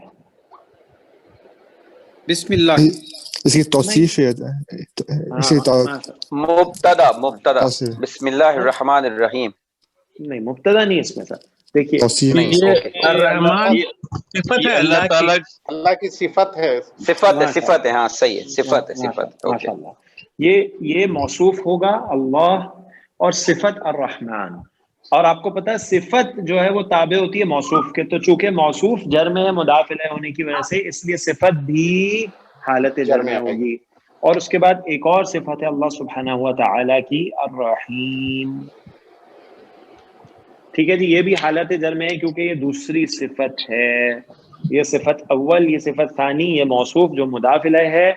Speaker 8: بسم اللہ.
Speaker 6: اس کی توصیف ہے، اسی
Speaker 4: مبتدا بسم اللہ الرحمن الرحیم.
Speaker 2: نہیں، مبتدا نہیں اس میں سر. دیکھیے
Speaker 6: توصیف
Speaker 4: نہیں
Speaker 7: یہ
Speaker 4: اوکے
Speaker 7: الرحمن صفت ہے
Speaker 3: اللہ
Speaker 7: اللہ
Speaker 3: تعالیٰ
Speaker 7: کی.
Speaker 6: اللہ کی صفت ہے.
Speaker 4: صفت ہے ہاں صحیح ہے صفت ہے صفت اوکے
Speaker 2: ماشاء اللہ. یہ موصوف ہوگا اللہ اور صفت الرحمن. اور آپ کو پتا ہے صفت جو ہے وہ تابع ہوتی ہے موصوف کے، تو چونکہ موصوف جرم ہے مضاف الیہ ہونے کی وجہ سے، اس لیے صفت بھی حالت جرم ہوگی. اور اس کے بعد ایک اور صفت ہے اللہ سبحانہ و تعالی کی الرحیم. ٹھیک ہے جی، یہ بھی حالت جرم ہے کیونکہ یہ دوسری صفت ہے. یہ صفت اول، یہ صفت ثانی، یہ موصوف جو مضاف الیہ ہے.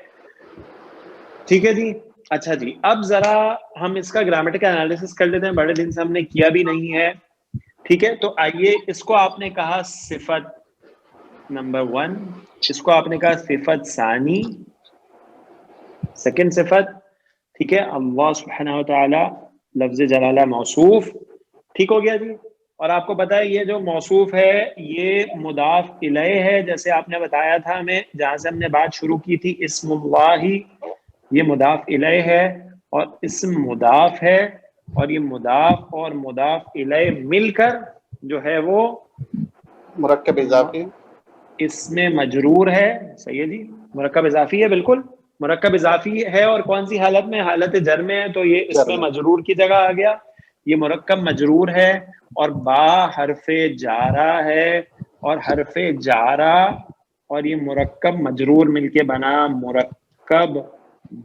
Speaker 2: ٹھیک ہے جی. اچھا جی، اب ذرا ہم اس کا گرامیٹیکل انالیسس کر لیتے ہیں، بڑے دن سے ہم نے کیا بھی نہیں ہے. ٹھیک ہے، تو آئیے اس کو آپ نے کہا صفت نمبر 1، اس کو آپ نے کہا صفت ثانی، سیکنڈ صفت. ٹھیک ہے، اللہ سبحانہ و تعالی لفظ جلالہ موصوف. ٹھیک ہو گیا جی. اور آپ کو پتا ہے یہ جو موصوف ہے یہ مضاف الیہ ہے، جیسے آپ نے بتایا تھا ہمیں جہاں سے ہم نے بات شروع کی تھی، اسم اللہ یہ مضاف الیہ ہے اور اسم مضاف ہے، اور یہ مضاف اور مضاف الیہ مل کر جو ہے وہ
Speaker 6: مرکب اضافی
Speaker 2: اس میں مجرور ہے. صحیح ہے جی، مرکب اضافی ہے، بالکل مرکب اضافی ہے. اور کون سی حالت میں؟ حالت جر میں ہے، تو یہ اس میں مجرور کی جگہ آ گیا. یہ مرکب مجرور ہے اور با حرف جارہ ہے، اور حرف جارہ اور یہ مرکب مجرور مل کے بنا مرکب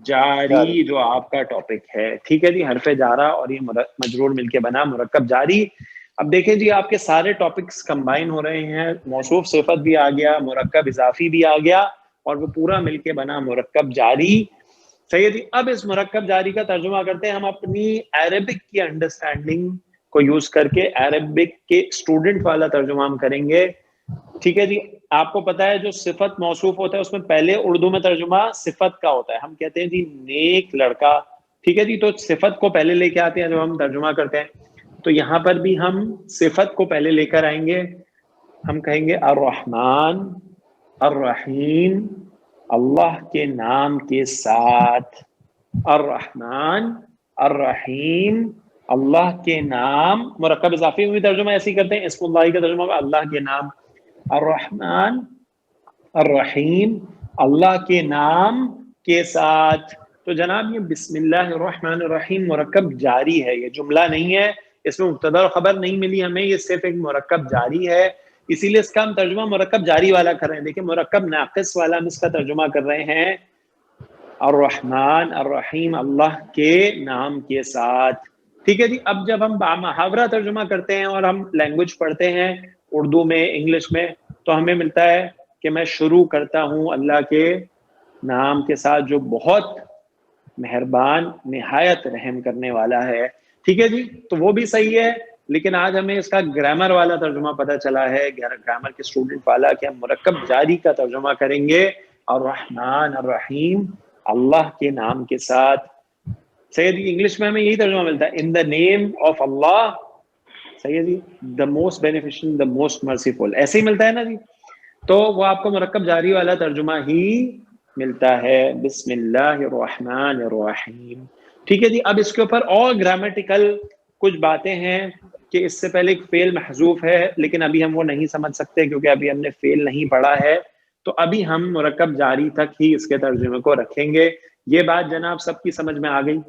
Speaker 2: جاری جو آپ کا ٹاپک ہے. ٹھیک ہے جی، حرف جارہ اور یہ مجرور مل کے بنا مرکب جاری. اب دیکھیں جی، آپ کے سارے ٹاپکس کمبائن ہو رہے ہیں، موصوف صفت بھی آ گیا، مرکب اضافی بھی آ گیا، اور وہ پورا مل کے بنا مرکب جاری. صحیح ہے جی. اب اس مرکب جاری کا ترجمہ کرتے ہیں ہم اپنی عربک کی انڈرسٹینڈنگ کو یوز کر کے. عربک کے اسٹوڈنٹ والا ترجمہ ہم کریں گے. ٹھیک ہے جی. آپ کو پتا ہے جو صفت موصوف ہوتا ہے اس میں پہلے اردو میں ترجمہ صفت کا ہوتا ہے، ہم کہتے ہیں جی نیک لڑکا. ٹھیک ہے جی، تو صفت کو پہلے لے کے آتے ہیں جب ہم ترجمہ کرتے ہیں. تو یہاں پر بھی ہم صفت کو پہلے لے کر آئیں گے. ہم کہیں گے الرحمن الرحیم، اللہ کے نام کے ساتھ. الرحمن الرحیم، اللہ کے نام. مرکب اضافی میں بھی ترجمہ ایسے ہی کرتے ہیں، اسم اللہ کا ترجمہ ہوگا اللہ کے نام. الرحمن الرحیم، اللہ کے نام کے ساتھ. تو جناب یہ بسم اللہ الرحمن الرحیم مرکب جاری ہے، یہ جملہ نہیں ہے، اس میں مبتدا اور خبر نہیں ملی ہمیں، یہ صرف ایک مرکب جاری ہے. اسی لیے اس کا ہم ترجمہ مرکب جاری والا کر رہے ہیں. دیکھیں مرکب ناقص والا ہم اس کا ترجمہ کر رہے ہیں الرحمن الرحیم، اللہ کے نام کے ساتھ. ٹھیک ہے جی. اب جب ہم محاورہ ترجمہ کرتے ہیں اور ہم لینگویج پڑھتے ہیں اردو میں انگلش میں، تو ہمیں ملتا ہے کہ میں شروع کرتا ہوں اللہ کے نام کے ساتھ جو بہت مہربان نہایت رحم کرنے والا ہے. ٹھیک ہے جی، تو وہ بھی صحیح ہے، لیکن آج ہمیں اس کا گرامر والا ترجمہ پتہ چلا ہے، گرامر کے اسٹوڈنٹ والا، کہ ہم مرکب جاری کا ترجمہ کریں گے الرحمن الرحیم، اللہ کے نام کے ساتھ. صحیح ہے جی. انگلش میں ہمیں یہی ترجمہ ملتا ہے ان دا نیم آف اللہ. صحیح ہے جی، the most beneficial, the most merciful, ایسے ہی ملتا ہے نا جی. تو وہ آپ کو مرکب جاری والا ترجمہ ہی ملتا ہے بسم اللہ الرحمن الرحیم. ٹھیک ہے جی. اب اس کے اوپر اور گرامیٹیکل کچھ باتیں ہیں کہ اس سے پہلے ایک فعل محذوف ہے، لیکن ابھی ہم وہ نہیں سمجھ سکتے کیونکہ ابھی ہم نے فعل نہیں پڑھا ہے. تو ابھی ہم مرکب جاری تک ہی اس کے ترجمے کو رکھیں گے. یہ بات جناب سب کی سمجھ میں آ گئی؟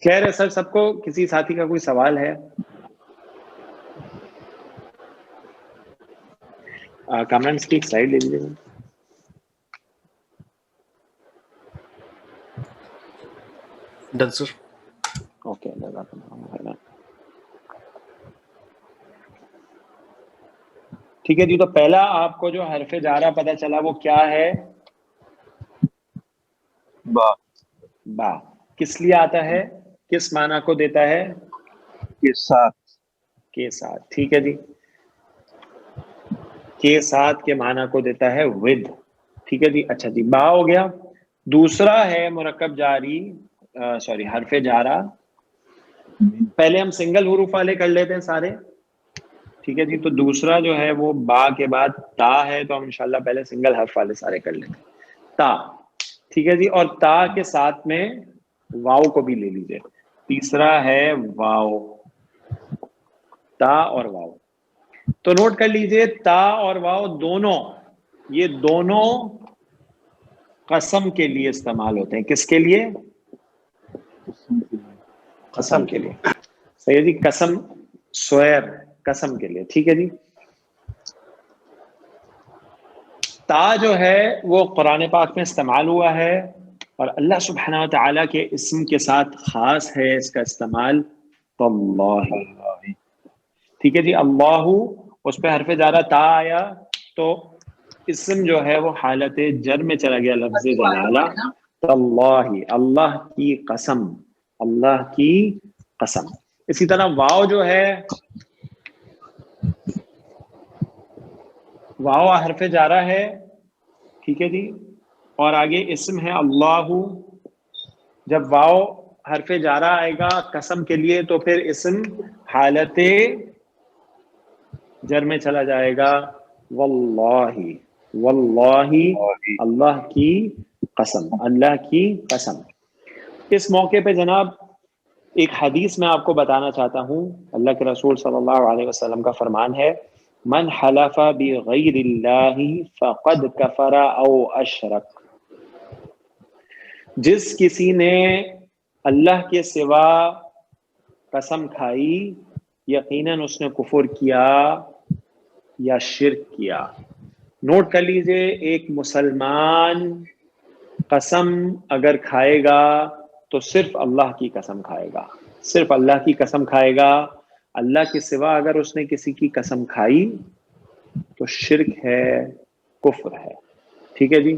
Speaker 2: خیر ہے سر، سب کو کسی ساتھی کا کوئی سوال ہے؟ کمنٹس کی سلائڈ لے لیجیے.
Speaker 3: ڈن سر.
Speaker 2: اوکے، ٹھیک ہے جی. تو پہلا آپ کو جو حرف جارہ پتہ چلا وہ کیا ہے؟
Speaker 7: با.
Speaker 2: با. کس لیے آتا ہے؟ کس معنی کو دیتا ہے؟
Speaker 7: کے ساتھ.
Speaker 2: کے ساتھ. ٹھیک ہے جی. کے ساتھ کے معنی کو دیتا ہے ود. ٹھیک ہے جی. اچھا جی، با ہو گیا. دوسرا ہے مرکب جاری، سوری حرف جارہ. پہلے ہم سنگل حروف والے کر لیتے ہیں سارے. ٹھیک ہے جی. تو دوسرا جو ہے وہ با کے بعد تا ہے، تو ہم انشاءاللہ پہلے سنگل حرف والے سارے کر لیتے ہیں. تا. ٹھیک ہے جی. اور تا کے ساتھ میں واؤ کو بھی لے لیجئے. تیسرا ہے واو، تا اور واو. تو نوٹ کر لیجئے تا اور واو دونوں، یہ دونوں قسم کے لیے استعمال ہوتے ہیں. کس کے لیے؟ قسم کے لیے. صحیح ہے جی، قسم سویر قسم کے لیے. ٹھیک ہے جی. تا جو ہے وہ قرآن پاک میں استعمال ہوا ہے اور اللہ سبحانہ و تعالیٰ کے اسم کے ساتھ خاص ہے اس کا استعمال. اللہ. ٹھیک ہے جی. اللہ اس پہ حرف جارہ تا آیا تو اسم جو ہے وہ حالت جر میں چلا گیا، لفظ جلالہ. اللہ، اللہ کی قسم، اللہ کی قسم. اسی طرح واو جو ہے، واو حرف جارہ ہے. ٹھیک ہے جی. اور آگے اسم ہے اللہ. جب واو حرف جارہ آئے گا قسم کے لیے تو پھر اسم حالت جر میں چلا جائے گا. واللہ، واللہ اللہ کی قسم، اللہ کی قسم. اس موقع پہ جناب ایک حدیث میں آپ کو بتانا چاہتا ہوں. اللہ کے رسول صلی اللہ علیہ وسلم کا فرمان ہے، من حلف بغیر اللہ فقد کفر او اشرک. جس کسی نے اللہ کے سوا قسم کھائی یقیناً اس نے کفر کیا یا شرک کیا. نوٹ کر لیجئے، ایک مسلمان قسم اگر کھائے گا تو صرف اللہ کی قسم کھائے گا، صرف اللہ کی قسم کھائے گا. اللہ کے سوا اگر اس نے کسی کی قسم کھائی تو شرک ہے، کفر ہے. ٹھیک ہے جی.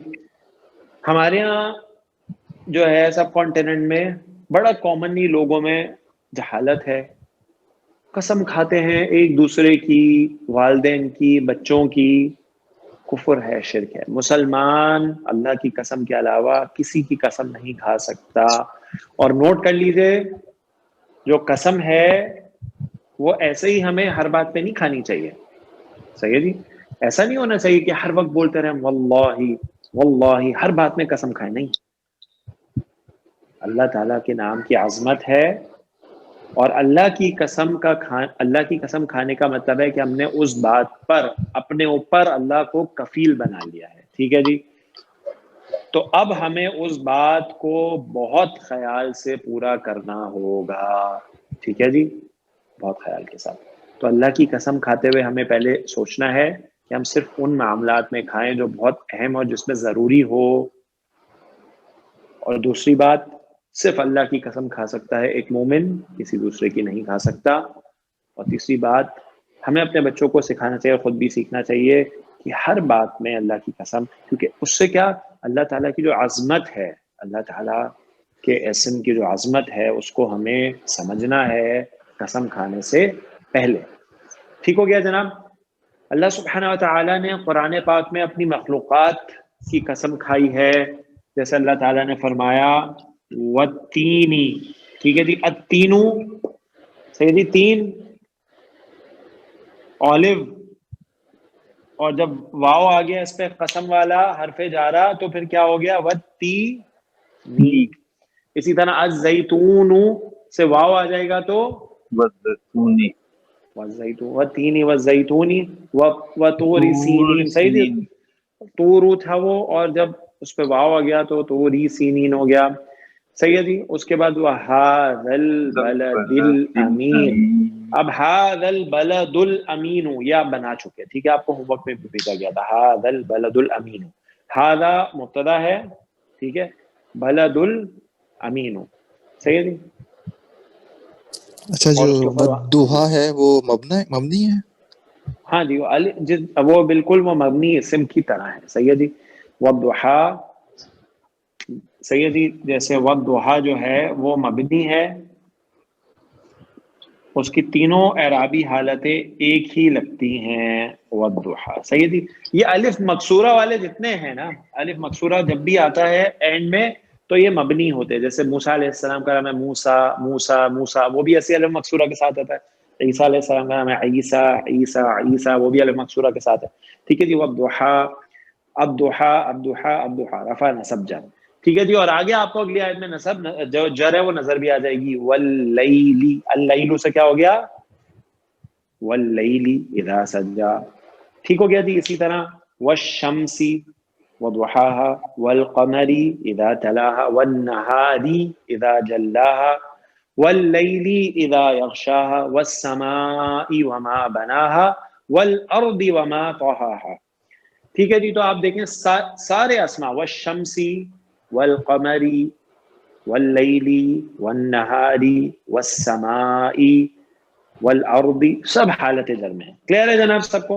Speaker 2: ہمارے ہاں جو ہے سب کانٹیننٹ میں بڑا کامنلی لوگوں میں جہالت ہے، قسم کھاتے ہیں ایک دوسرے کی، والدین کی، بچوں کی. کفر ہے، شرک ہے. مسلمان اللہ کی قسم کے علاوہ کسی کی قسم نہیں کھا سکتا. اور نوٹ کر لیجئے، جو قسم ہے وہ ایسے ہی ہمیں ہر بات پہ نہیں کھانی چاہیے. صحیح ہے جی. ایسا نہیں ہونا چاہیے کہ ہر وقت بولتے رہیں واللہ واللہ، ہر بات میں قسم کھائیں. نہیں، اللہ تعالیٰ کے نام کی عظمت ہے اور اللہ کی قسم کھانے کا مطلب ہے کہ ہم نے اس بات پر اپنے اوپر اللہ کو کفیل بنا لیا ہے. ٹھیک ہے جی. تو اب ہمیں اس بات کو بہت خیال سے پورا کرنا ہوگا. ٹھیک ہے جی، بہت خیال کے ساتھ. تو اللہ کی قسم کھاتے ہوئے ہمیں پہلے سوچنا ہے کہ ہم صرف ان معاملات میں کھائیں جو بہت اہم اور جس میں ضروری ہو. اور دوسری بات، صرف اللہ کی قسم کھا سکتا ہے ایک مومن، کسی دوسرے کی نہیں کھا سکتا. اور تیسری بات، ہمیں اپنے بچوں کو سکھانا چاہیے، خود بھی سیکھنا چاہیے کہ ہر بات میں اللہ کی قسم، کیونکہ اس سے کیا، اللہ تعالیٰ کی جو عظمت ہے، اللہ تعالیٰ کے اسم کی جو عظمت ہے اس کو ہمیں سمجھنا ہے قسم کھانے سے پہلے. ٹھیک ہو گیا جناب. اللہ سبحانہ و تعالیٰ نے قرآن پاک میں اپنی مخلوقات کی قسم کھائی ہے. جیسے اللہ تعالیٰ نے فرمایا والتینی. ٹھیک ہے جی. التینو، صحیح جی. تین، اولیو، اور جب واو آ گیا اس پہ قسم والا حرف جارہ تو پھر کیا ہو گیا، والتینی. اسی طرح الزیتون سے واو آ جائے گا تو
Speaker 7: والزیتونی،
Speaker 2: والتینی والزیتونی وطور سینین. صحیح جی. طور تھا وہ، اور جب اس پہ واو آ گیا تو طوری سینین ہو گیا. صحیح ہے جی. اس کے بعد وَهَذَا الْبَلَدِ الْأَمِينُ. اب هَذَا الْبَلَدُ الْأَمِينُ یہ آپ بنا چکے. ٹھیک ہے، آپ کو ہوم ورک میں بھی بھیجا گیا تھا. هَذَا الْبَلَدُ الْأَمِينُ. هَذَا مبتدا ہے، ٹھیک ہے، بلد الامین. صحیح ہے جی.
Speaker 9: اچھا، جو بدوحا ہے وہ مبنی ہے.
Speaker 2: ہاں جی، وہ بالکل وہ مبنی اسم کی طرح ہے. صحیح ہے جی. والضحا، صحیح ہے جی. جیسے والضحا جو ہے وہ مبنی ہے، اس کی تینوں اعرابی حالتیں ایک ہی لگتی ہیں. والضحا. صحیح ہے جی. یہ الف مکسورہ والے جتنے ہیں نا، الف مکسورہ جب بھی آتا ہے اینڈ میں تو یہ مبنی ہوتے ہیں. جیسے موسیٰ علیہ السلام کا نام ہے موسیٰ، موسیٰ، موسیٰ، وہ بھی ایسے الف مکسورہ کے ساتھ آتا ہے. عیسیٰ علیہ السلام کا نام ہے عیسیٰ، عیسیٰ، عیسیٰ، وہ بھی الف مکسورہ کے ساتھ ہے. ٹھیک ہے جی. والضحا، الضحا، الضحا، الضحا، رفع نصب جر. ٹھیک ہے جی. اور آگے آپ کو اگلی آیت میں نصب جو جر ہے وہ نظر بھی آ جائے گی. واللیلی، اللیل سے کیا ہو گیا؟ واللیلی اذا سجا. ٹھیک ہو گیا جی. اسی طرح والشمس وضحاها والقمر اذا تلاها والنهار اذا جلاها واللیل اذا یغشاها والسماء وما بناها والارض وما طحاها. ٹھیک ہے جی. تو آپ دیکھیں سارے اسماء، والشمس والقمر واللیل والنہار والسماء والارض، سب حالت جر میں ہے. کلیئر ہے جناب سب کو؟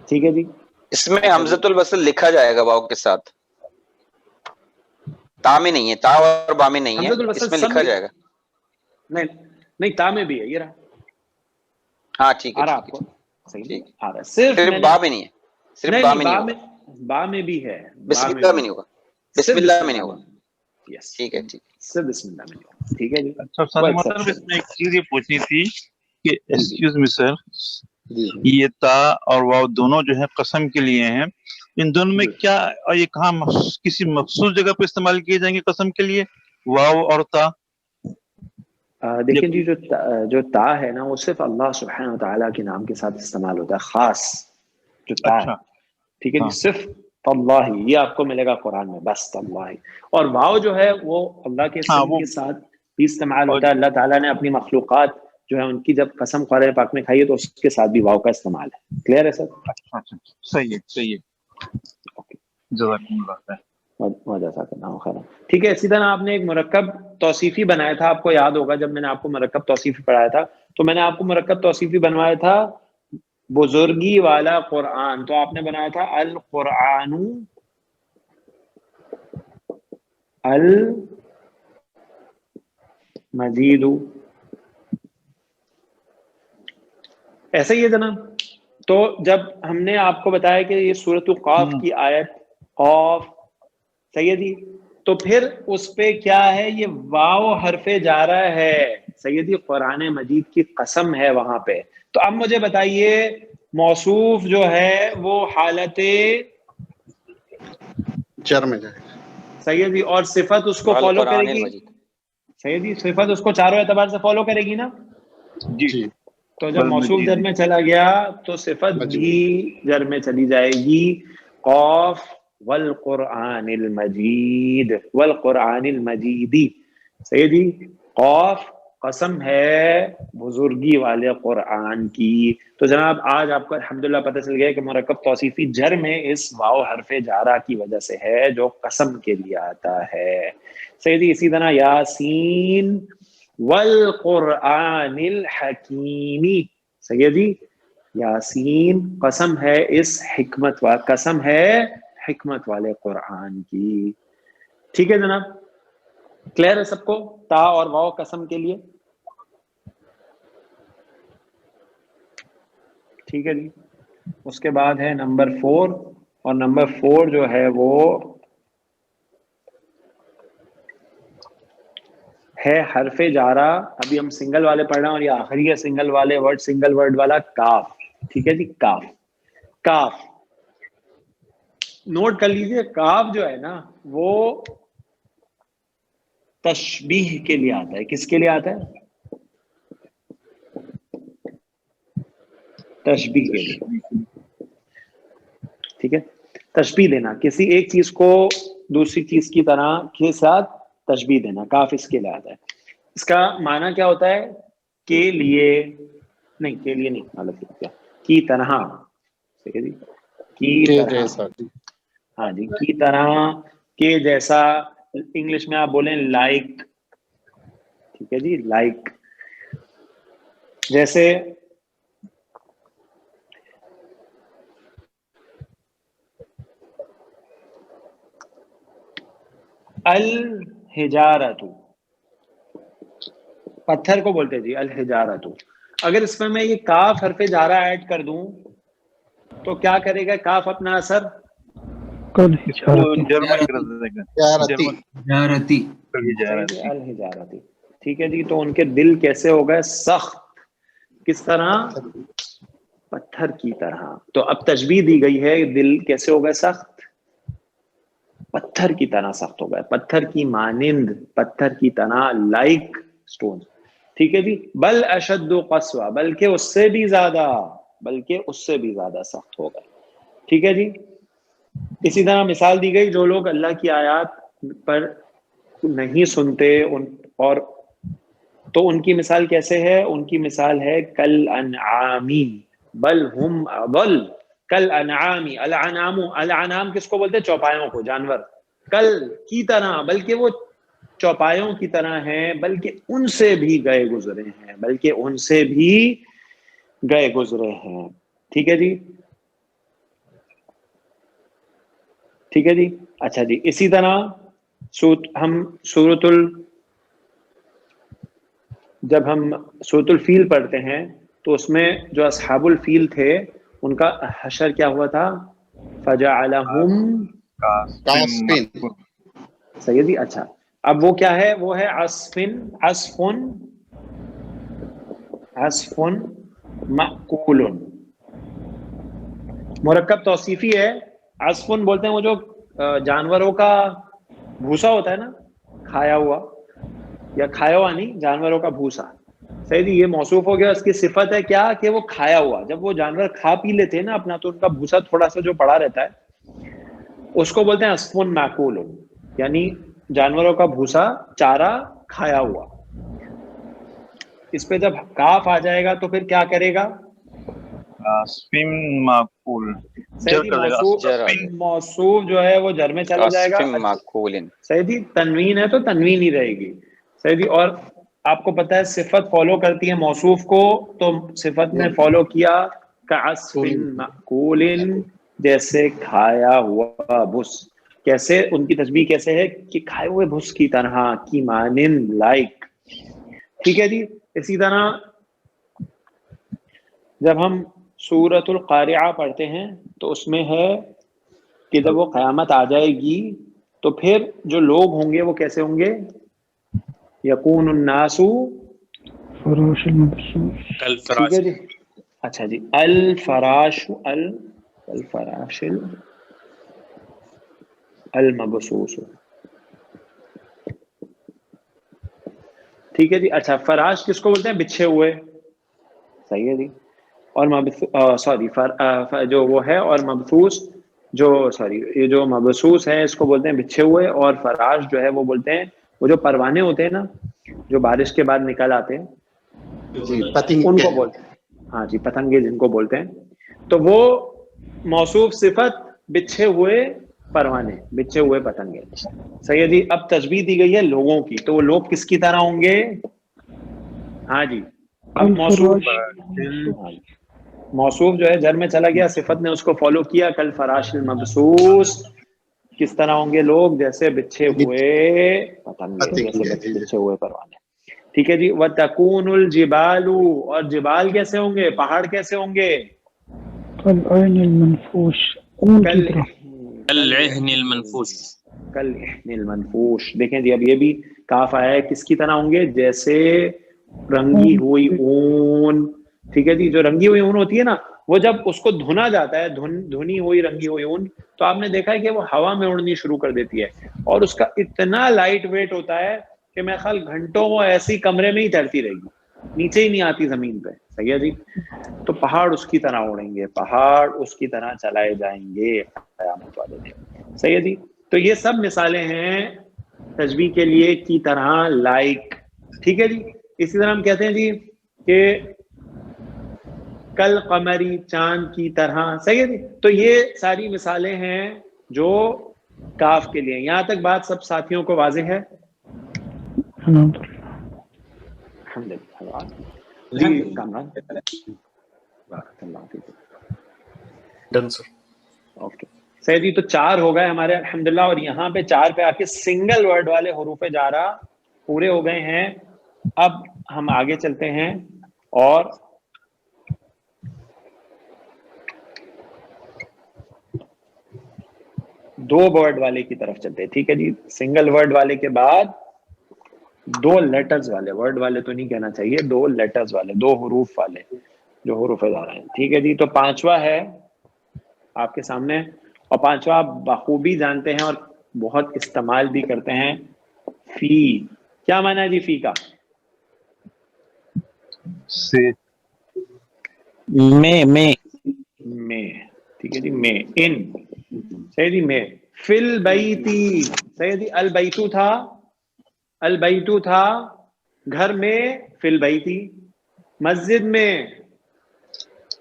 Speaker 2: ٹھیک ہے جی.
Speaker 4: اس میں حمزۃ الوصل لکھا جائے گا واو کے ساتھ، تا میں نہیں ہے، تا اور با میں نہیں ہے، اس میں لکھا جائے گا.
Speaker 2: نہیں تا میں بھی ہے. یہ رہا.
Speaker 4: ہاں ٹھیک ہے،
Speaker 2: آپ کو صحیح آ رہا ہے. صرف
Speaker 4: با میں نہیں ہے، صرف با میں نہیں ہوگا.
Speaker 2: با میں بھی ہے،
Speaker 4: بسم اللہ میں نہیں ہوگا، بسم اللہ میں نہیں ہوگا.
Speaker 2: یس
Speaker 4: ٹھیک ہے، ٹھیک.
Speaker 2: صرف بسم اللہ میں نہیں ہوگا. ٹھیک ہے جی.
Speaker 7: اچھا سر مطلب اس میں ایک چیز یہ پوچھنی تھی کہ ایکسکیوز می سر، یہ تا اور واو دونوں جو ہے قسم کے لیے ہیں، ان دونوں میں کیا یہ کہاں کسی مخصوص جگہ پہ استعمال کیے جائیں گے قسم کے لیے، واو اور تا؟
Speaker 2: دیکھیں جی جو تا ہے نا وہ صرف اللہ سبحانہ وتعالیٰ کے نام کے ساتھ استعمال ہوتا ہے، خاص جو تا ہے. ٹھیک ہے جی. صرف اللہ، یہ آپ کو ملے گا قرآن میں، بس اللہ. اور واو جو ہے وہ اللہ کے اسم کے ساتھ بھی استعمال ہوتا ہے. اللہ تعالیٰ نے اپنی مخلوقات جو ہے ان کی جب قسم قرآن پاک میں کھائی ہے تو اس کے ساتھ بھی واو کا استعمال ہے. کلیئر ہے سر؟
Speaker 7: صحیح ہے، صحیح ہے. جزاکم اللہ خیر.
Speaker 2: ٹھیک ہے. اسی طرح آپ نے ایک مرکب توصیفی بنایا تھا، آپ کو یاد ہوگا جب میں نے آپ کو مرکب توصیفی پڑھایا تھا تو میں نے آپ کو مرکب توصیفی بنوایا تھا بزرگی والا قرآن. تو آپ نے بنایا تھا القرآن المجید. ایسا ہی ہے جناب. تو جب ہم نے آپ کو بتایا کہ یہ سورۃ قاف کی آیت قاف، صحیح ہے جی، تو پھر اس پہ کیا ہے، یہ واو حرف جارہ ہے. صحیح ہے جی. قرآن مجید کی قسم ہے وہاں پہ. تو اب مجھے بتائیے موصوف جو ہے وہ حالت
Speaker 6: جر میں جائے گا.
Speaker 2: صحیح ہے جی. اور صفت اس کو فالو کرے گی. صحیح ہے جی. صفت اس کو چاروں اعتبار سے فالو کرے گی نا
Speaker 6: جی.
Speaker 2: تو جب موصوف جر میں چلا گیا تو صفت بھی جر میں چلی جائے گی. قاف والقرآن المجید، والقرآن المجیدی. صحیح جی. قاف قسم ہے بزرگی والے قرآن کی. تو جناب آج آپ کو الحمدللہ پتہ چل گیا کہ مرکب توصیفی جر میں اس واو حرف جارہ کی وجہ سے ہے جو قسم کے لیے آتا ہے. صحیح جی. اسی طرح یاسین والقرآن الحکیم. صحیح جی. یاسین قسم ہے اس قسم ہے حکمت والے قرآن کی. ٹھیک ہے جناب. کلیئر ہے سب کو؟ تا اور واو قسم کے لیے. ٹھیک ہے جی. اس کے بعد ہے نمبر 4، اور نمبر 4 جو ہے وہ ہے حرف جارہ. ابھی ہم سنگل والے پڑھ رہے ہیں اور یہ آخری ہے سنگل والے ورڈ، سنگل ورڈ والا کاف. ٹھیک ہے جی. کاف. کاف نوٹ کر لیجئے. کاف جو ہے نا وہ تشبیہ کے لیے آتا ہے. کس کے لیے آتا ہے؟ تشبیہ کے لیے. ٹھیک ہے. تشبیہ دینا، کسی ایک چیز کو دوسری چیز کی طرح کے ساتھ تشبیہ دینا، کاف اس کے لیے آتا ہے. اس کا معنی کیا ہوتا ہے؟ کے لیے نہیں، کے لیے نہیں، غلط کیا، کی طرح. ٹھیک ہے جی. کی طرح. ہاں جی. کی طرح، کے جیسا. انگلش میں آپ بولیں لائک. ٹھیک ہے جی. لائک. جیسے الحجارۃ، پتھر کو بولتے جی الحجارۃ. اگر اس میں یہ کاف حرف جارہ ایڈ کر دوں تو کیا کرے گا کاف اپنا اثر؟ الحجارتی. ٹھیک ہے جی. تو ان کے دل کیسے ہو گئے؟ سخت. کس طرح؟ پتھر کی طرح. تو اب تشبیہ دی گئی ہے دل کیسے ہوگا سخت, پتھر کی طرح سخت ہوگا, پتھر کی مانند, پتھر کی طرح, لائک سٹون. ٹھیک ہے جی. بل اشد قسوہ, بلکہ اس سے بھی زیادہ, بلکہ اس سے بھی زیادہ سخت ہوگا. ٹھیک ہے جی. اسی طرح مثال دی گئی جو لوگ اللہ کی آیات پر نہیں سنتے اور تو ان کی مثال کیسے ہے؟ ان کی مثال ہے کل انعامی بل ہم اضل, کل انعامی. الانعام کس کو بولتے ہیں؟ چوپایوں کو, جانور. کل کی طرح, بلکہ وہ چوپایوں کی طرح ہیں, بلکہ ان سے بھی گئے گزرے ہیں, بلکہ ان سے بھی گئے گزرے ہیں. ٹھیک ہے جی, ٹھیک ہے جی. اچھا جی. اسی طرح ہم جب ہم سورۃ الفیل پڑھتے ہیں تو اس میں جو اصحاب الفیل تھے ان کا حشر کیا ہوا تھا؟ فجعلہم
Speaker 6: کاسفین.
Speaker 2: صحیح جی. اچھا, اب وہ کیا ہے؟ وہ ہے عصف مأکول, مرکب توصیفی ہے. عصف بولتے ہیں وہ جو جانوروں کا بھوسا ہوتا ہے نا, کھایا ہوا, یا کھایا ہوا نہیں, جانوروں کا بھوسا. صحیح جی. یہ موصوف ہو گیا. اس کی صفت ہے کیا؟ کہ وہ کھایا ہوا. جب وہ جانور کھا پی لیتے ہیں نا اپنا, تو ان کا بھوسا تھوڑا سا جو پڑا رہتا ہے اس کو بولتے ہیں عصف مأکول, یعنی جانوروں کا بھوسا, چارہ کھایا ہوا. اس پہ جب کاف آ جائے گا تو پھر کیا کرے گا؟ موصوف جو ہے وہ جر میں چلا جائے گا. صحیح جی. تنوین ہے تو تنوین ہی رہے گی. صحیح جی. اور آپ کو پتہ ہے صفت فالو کرتی ہے موصوف کو, تو صفت نے فالو کیا کعصف مأکول, جیسے کھایا ہوا بھس. کیسے؟ ان کی تشبیہ کیسے ہے؟ کہ کھائے ہوئے بھس کی طرح, کی مانند, لائک. ٹھیک ہے جی. اسی طرح جب ہم سورۃ القارعہ پڑھتے ہیں تو اس میں ہے کہ جب وہ قیامت آ جائے گی تو پھر جو لوگ ہوں گے وہ کیسے ہوں گے؟ یکون الناس
Speaker 10: فراش المبثوث.
Speaker 2: ٹھیک ہے جی. اچھا جی. الفراش المبثوث. ٹھیک ہے جی. اچھا, فراش کس کو بولتے ہیں؟ بچھے ہوئے. صحیح ہے جی. اور جو وہ ہے, اور مبثوث یہ جو مبثوث ہے اس کو بولتے ہیں بچھے ہوئے. اور فراش جو ہے وہ بولتے ہیں وہ جو پروانے ہوتے ہیں نا, جو بارش کے بعد نکل آتے ہیں, ان کو بولتے ہیں. ہاں جی, پتنگے جن کو بولتے ہیں. تو وہ موصوف صفت بچھے ہوئے پروانے, بچھے ہوئے پتنگے. صحیح ہے جی. اب تشبیہ دی gئی ہے لوگوں کی, تو وہ لوگ کس کی طرح ہوں گے؟ ہاں جی. اب موصوف جو ہے جر میں چلا گیا, صفت نے اس کو فالو کیا, کل فراش المبثوث. کس طرح ہوں گے لوگ؟ جیسے بچھے ہوئے پتنگے, جیسے بچھے ہوئے پروانے. ٹھیک ہے جی. وَتَكُونُ الْجِبَالُ, اور جبال کیسے ہوں گے؟ پہاڑ کیسے ہوں گے؟
Speaker 10: كالعين المنفوش, اون کی طرح.
Speaker 1: العهن المنفوش.
Speaker 2: کالعهن المنفوش. دیکھیں جی, اب یہ بھی کاف آیا ہے, کس کی طرح ہوں گے؟ جیسے رنگی ہوئی اون. ٹھیک ہے جی. جو رنگی ہوئی اون ہوتی ہے نا, وہ جب اس کو دھنا جاتا ہے, دھنی ہوئی رنگی ہوئی اون, تو آپ نے دیکھا ہے کہ وہ ہوا میں اڑنی شروع کر دیتی ہے, اور اس کا اتنا لائٹ ویٹ ہوتا ہے کہ میں خیال گھنٹوں وہ ایسی کمرے میں ہی تیرتی رہے گی, نیچے ہی نہیں آتی زمین پہ. صحیح ہے جی. تو پہاڑ اس کی طرح اڑیں گے, پہاڑ اس کی طرح چلائے جائیں گے قیامت والے دن. صحیح ہے جی. تو یہ سب مثالیں ہیں تشبیہ کے لیے, کی طرح, لائک. ٹھیک ہے جی. اسی طرح ہم کہتے ہیں جی کہ کل قمری, چاند کی طرح. صحیح ہے جی. تو یہ ساری مثالیں ہیں جو کاف کے لیے. یہاں تک بات سب ساتھیوں کو واضح ہے؟ الحمدللہ. جی کامران.
Speaker 3: ڈن سر.
Speaker 2: اوکے. صحیح جی. تو 4 ہو گئے ہمارے الحمدللہ, اور یہاں پہ 4 پہ آ کے سنگل ورڈ والے حروف جارہ پورے ہو گئے ہیں. اب ہم آگے چلتے ہیں اور دو ورڈ والے کی طرف چلتے ہیں. ٹھیک ہے جی. سنگل ورڈ والے کے بعد 2 لیٹرز والے, ورڈ والے تو نہیں کہنا چاہیے, 2 لیٹرز والے, 2 حروف والے. جو حروف اضافہ ہیں. ٹھیک ہے جی. تو پانچواں ہے آپ کے سامنے, اور پانچواں آپ بخوبی جانتے ہیں اور بہت استعمال بھی کرتے ہیں. فی, کیا معنی ہے جی فی کا؟
Speaker 7: سے
Speaker 1: میں
Speaker 2: ٹھیک ہے جی. میں, ان, صحیح جی. میں فی البیتی, صحیح جی. البیتو تھا, البیتو تھا گھر میں, فی البیتی. مسجد میں,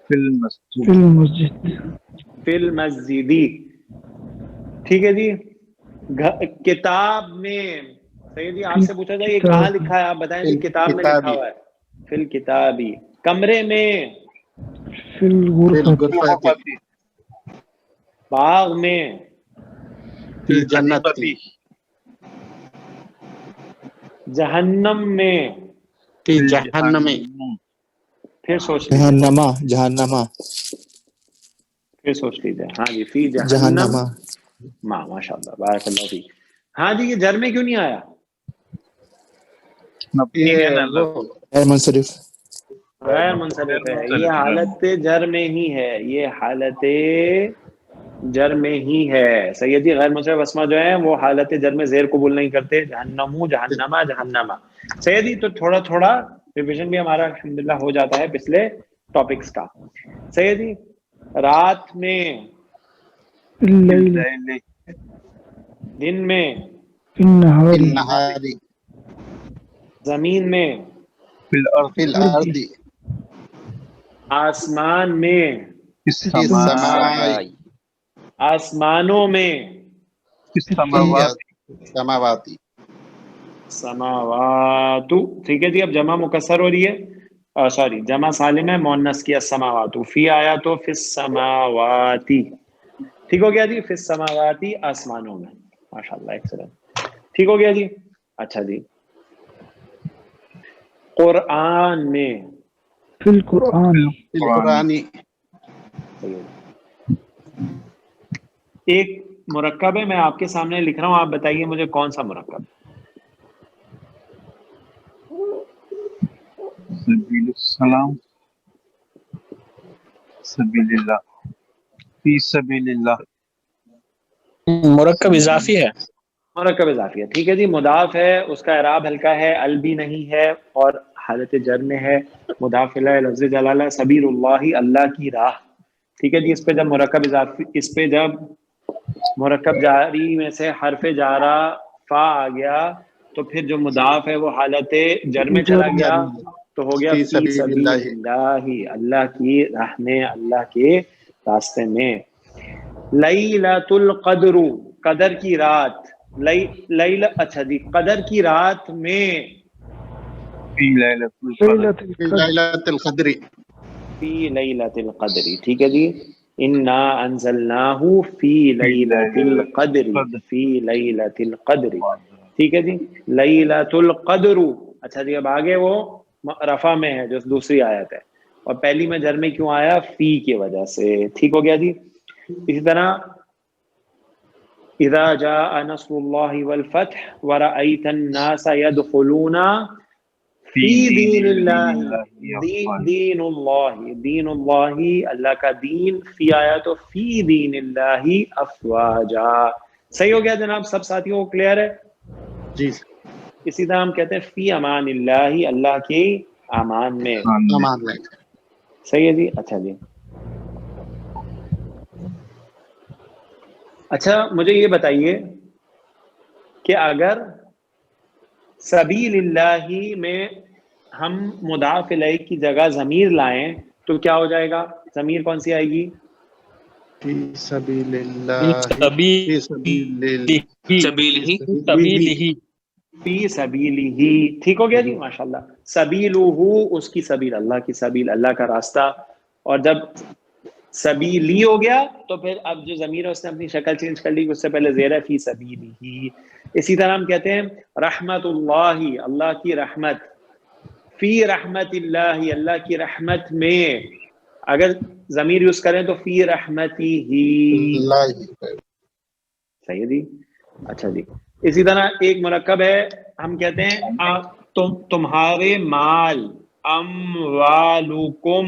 Speaker 7: فی المسجد,
Speaker 10: فی المسجد.
Speaker 2: فی المسجدی. ٹھیک ہے جی. کتاب میں, صحیح جی. آپ سے پوچھا جائے یہ کہاں لکھا ہے, آپ بتائیں جی. کتاب میں لکھا ہوا ہے, فی الکتابی. کمرے میں,
Speaker 10: فی الغرفۃ.
Speaker 7: غرفتی,
Speaker 2: باغ میں,
Speaker 6: فی جنتی,
Speaker 2: جہنم میں.
Speaker 6: فی جہنم,
Speaker 2: پھر سوچ لیجیے,
Speaker 9: جہنما, جہنما,
Speaker 2: پھر سوچ لیجیے. ہاں جی. فی جہنم.
Speaker 9: جہنما.
Speaker 2: ماشاء اللہ, بارک اللہ فیک. ہاں جی. یہ جر میں کیوں نہیں آیا؟
Speaker 7: مبنی ہے نا,
Speaker 9: غیر منصرف.
Speaker 2: غیر منصرف ہے. یہ حالت جر میں ہی ہے, یہ حالت جر میں ہی ہے. صحیح جی. غیر منصرف اسما جو ہیں وہ حالت جر میں زیر قبول نہیں کرتے. جہنمو, جہنما, جہنما. صحیح جی. تو تھوڑا تھوڑا ریویژن بھی ہمارا الحمدللہ ہو جاتا ہے پچھلے ٹاپکس کا. صحیح جی. رات میں,
Speaker 10: فی اللیل.
Speaker 2: دن میں,
Speaker 10: فی النہار.
Speaker 6: فی النہاری,
Speaker 2: زمین میں,
Speaker 7: فی الارض,
Speaker 6: فی الارض,
Speaker 2: آسمان میں,
Speaker 7: فی
Speaker 6: فی
Speaker 7: السماء,
Speaker 6: السماء,
Speaker 2: آسمانوں میں,
Speaker 7: فی
Speaker 6: فی
Speaker 7: السماوات,
Speaker 6: السماوات,
Speaker 2: سماوات. ٹھیک ہے جی. اب جمع مکسر ہو رہی ہے, سوری جمع سالم ہے, مؤنث کیا السماوات. فی آیا تو فی السماواتی. ٹھیک ہو گیا جی. فی السماواتی, آسمانوں میں. ماشاءاللہ, ایکسلنٹ. ٹھیک ہو گیا جی. اچھا جی. قرآن میں,
Speaker 10: فی القرآن.
Speaker 6: فی القرآن,
Speaker 2: ایک مرکب ہے, میں آپ کے سامنے لکھ رہا ہوں, آپ بتائیے مجھے کون سا مرکب.
Speaker 7: سبیل السلام, سبیل اللہ, فی سبیل اللہ,
Speaker 3: مرکب اضافی ہے.
Speaker 2: مرکب اضافی ہے. ٹھیک ہے جی. مضاف ہے, اس کا اعراب ہلکا ہے, ال بھی نہیں ہے, اور حالت جر میں ہے. مضاف الیہ لفظ جلالہ, سبیل اللہ, اللہ کی راہ. ٹھیک ہے جی. اس پہ جب مرکب اضافی, اس پہ جب مرکب جاری میں سے حرف جارہ فا آ گیا تو پھر جو مضاف ہے وہ حالت جر میں چلا گیا, تو ہو گیا فی سبیل اللہ, اللہ کی راہ میں, اللہ کے راستے میں. لیلۃ القدر, قدر کی رات. اچھا جی. قدر کی رات میں,
Speaker 7: فی لیلۃ القدر,
Speaker 10: لیلۃ
Speaker 6: فی
Speaker 10: القدر.
Speaker 6: لیلۃ القدر,
Speaker 2: فی لیلۃ القدر. ٹھیک ہے جی. انا انزلناہ فی لیلۃ القدر, فی لیلۃ القدر. ٹھیک ہے جی. لیلۃ القدر. اچھا جی. اب آگے وہ رفع میں ہے جو دوسری آیت ہے, اور پہلی میں جر میں کیوں آیا؟ فی کی وجہ سے. ٹھیک ہو گیا جی. اسی طرح اذا جاء نصر اللہ والفتح ورأیت الناس يدخلون فی دین اللہ, دین اللہ, دین اللہ, اللہ کا دین. فی آیا تو فی دین اللہ افواجا. صحیح ہو گیا جناب, سب ساتھیوں کو کلیئر ہے؟
Speaker 6: جی
Speaker 2: اسی طرح ہم کہتے ہیں فی امان اللہ, اللہ کی امان میں.
Speaker 6: امان لائے.
Speaker 2: صحیح ہے جی. اچھا جی. اچھا مجھے یہ بتائیے کہ اگر سبیل اللہ میں ہم مضاف الیہ کی جگہ ضمیر لائیں تو کیا ہو جائے گا؟ ضمیر کون سی آئے گی؟
Speaker 6: فی سبیل اللہ, فی سبیل,
Speaker 1: سبیلہ,
Speaker 2: فی سبیلہ. ٹھیک ہو گیا جی. ماشاءاللہ. سبیلہ, اس کی سبیل, اللہ کی سبیل, اللہ کا راستہ. اور جب سبیلی ہو گیا تو پھر اب جو ضمیر ہے اس نے اپنی شکل چینج کر لی, اس سے پہلے زیر ہے فی سبیلہ. اسی طرح ہم کہتے ہیں رحمت اللہ, اللہ کی رحمت. فی رحمت اللہ, اللہ کی رحمت میں. اگر ضمیر یوز کریں تو فی رحمتی ہی. صحیح ہے جی. اچھا جی. اسی طرح ایک مرکب ہے, ہم کہتے ہیں تمہارے مال, اموالکم,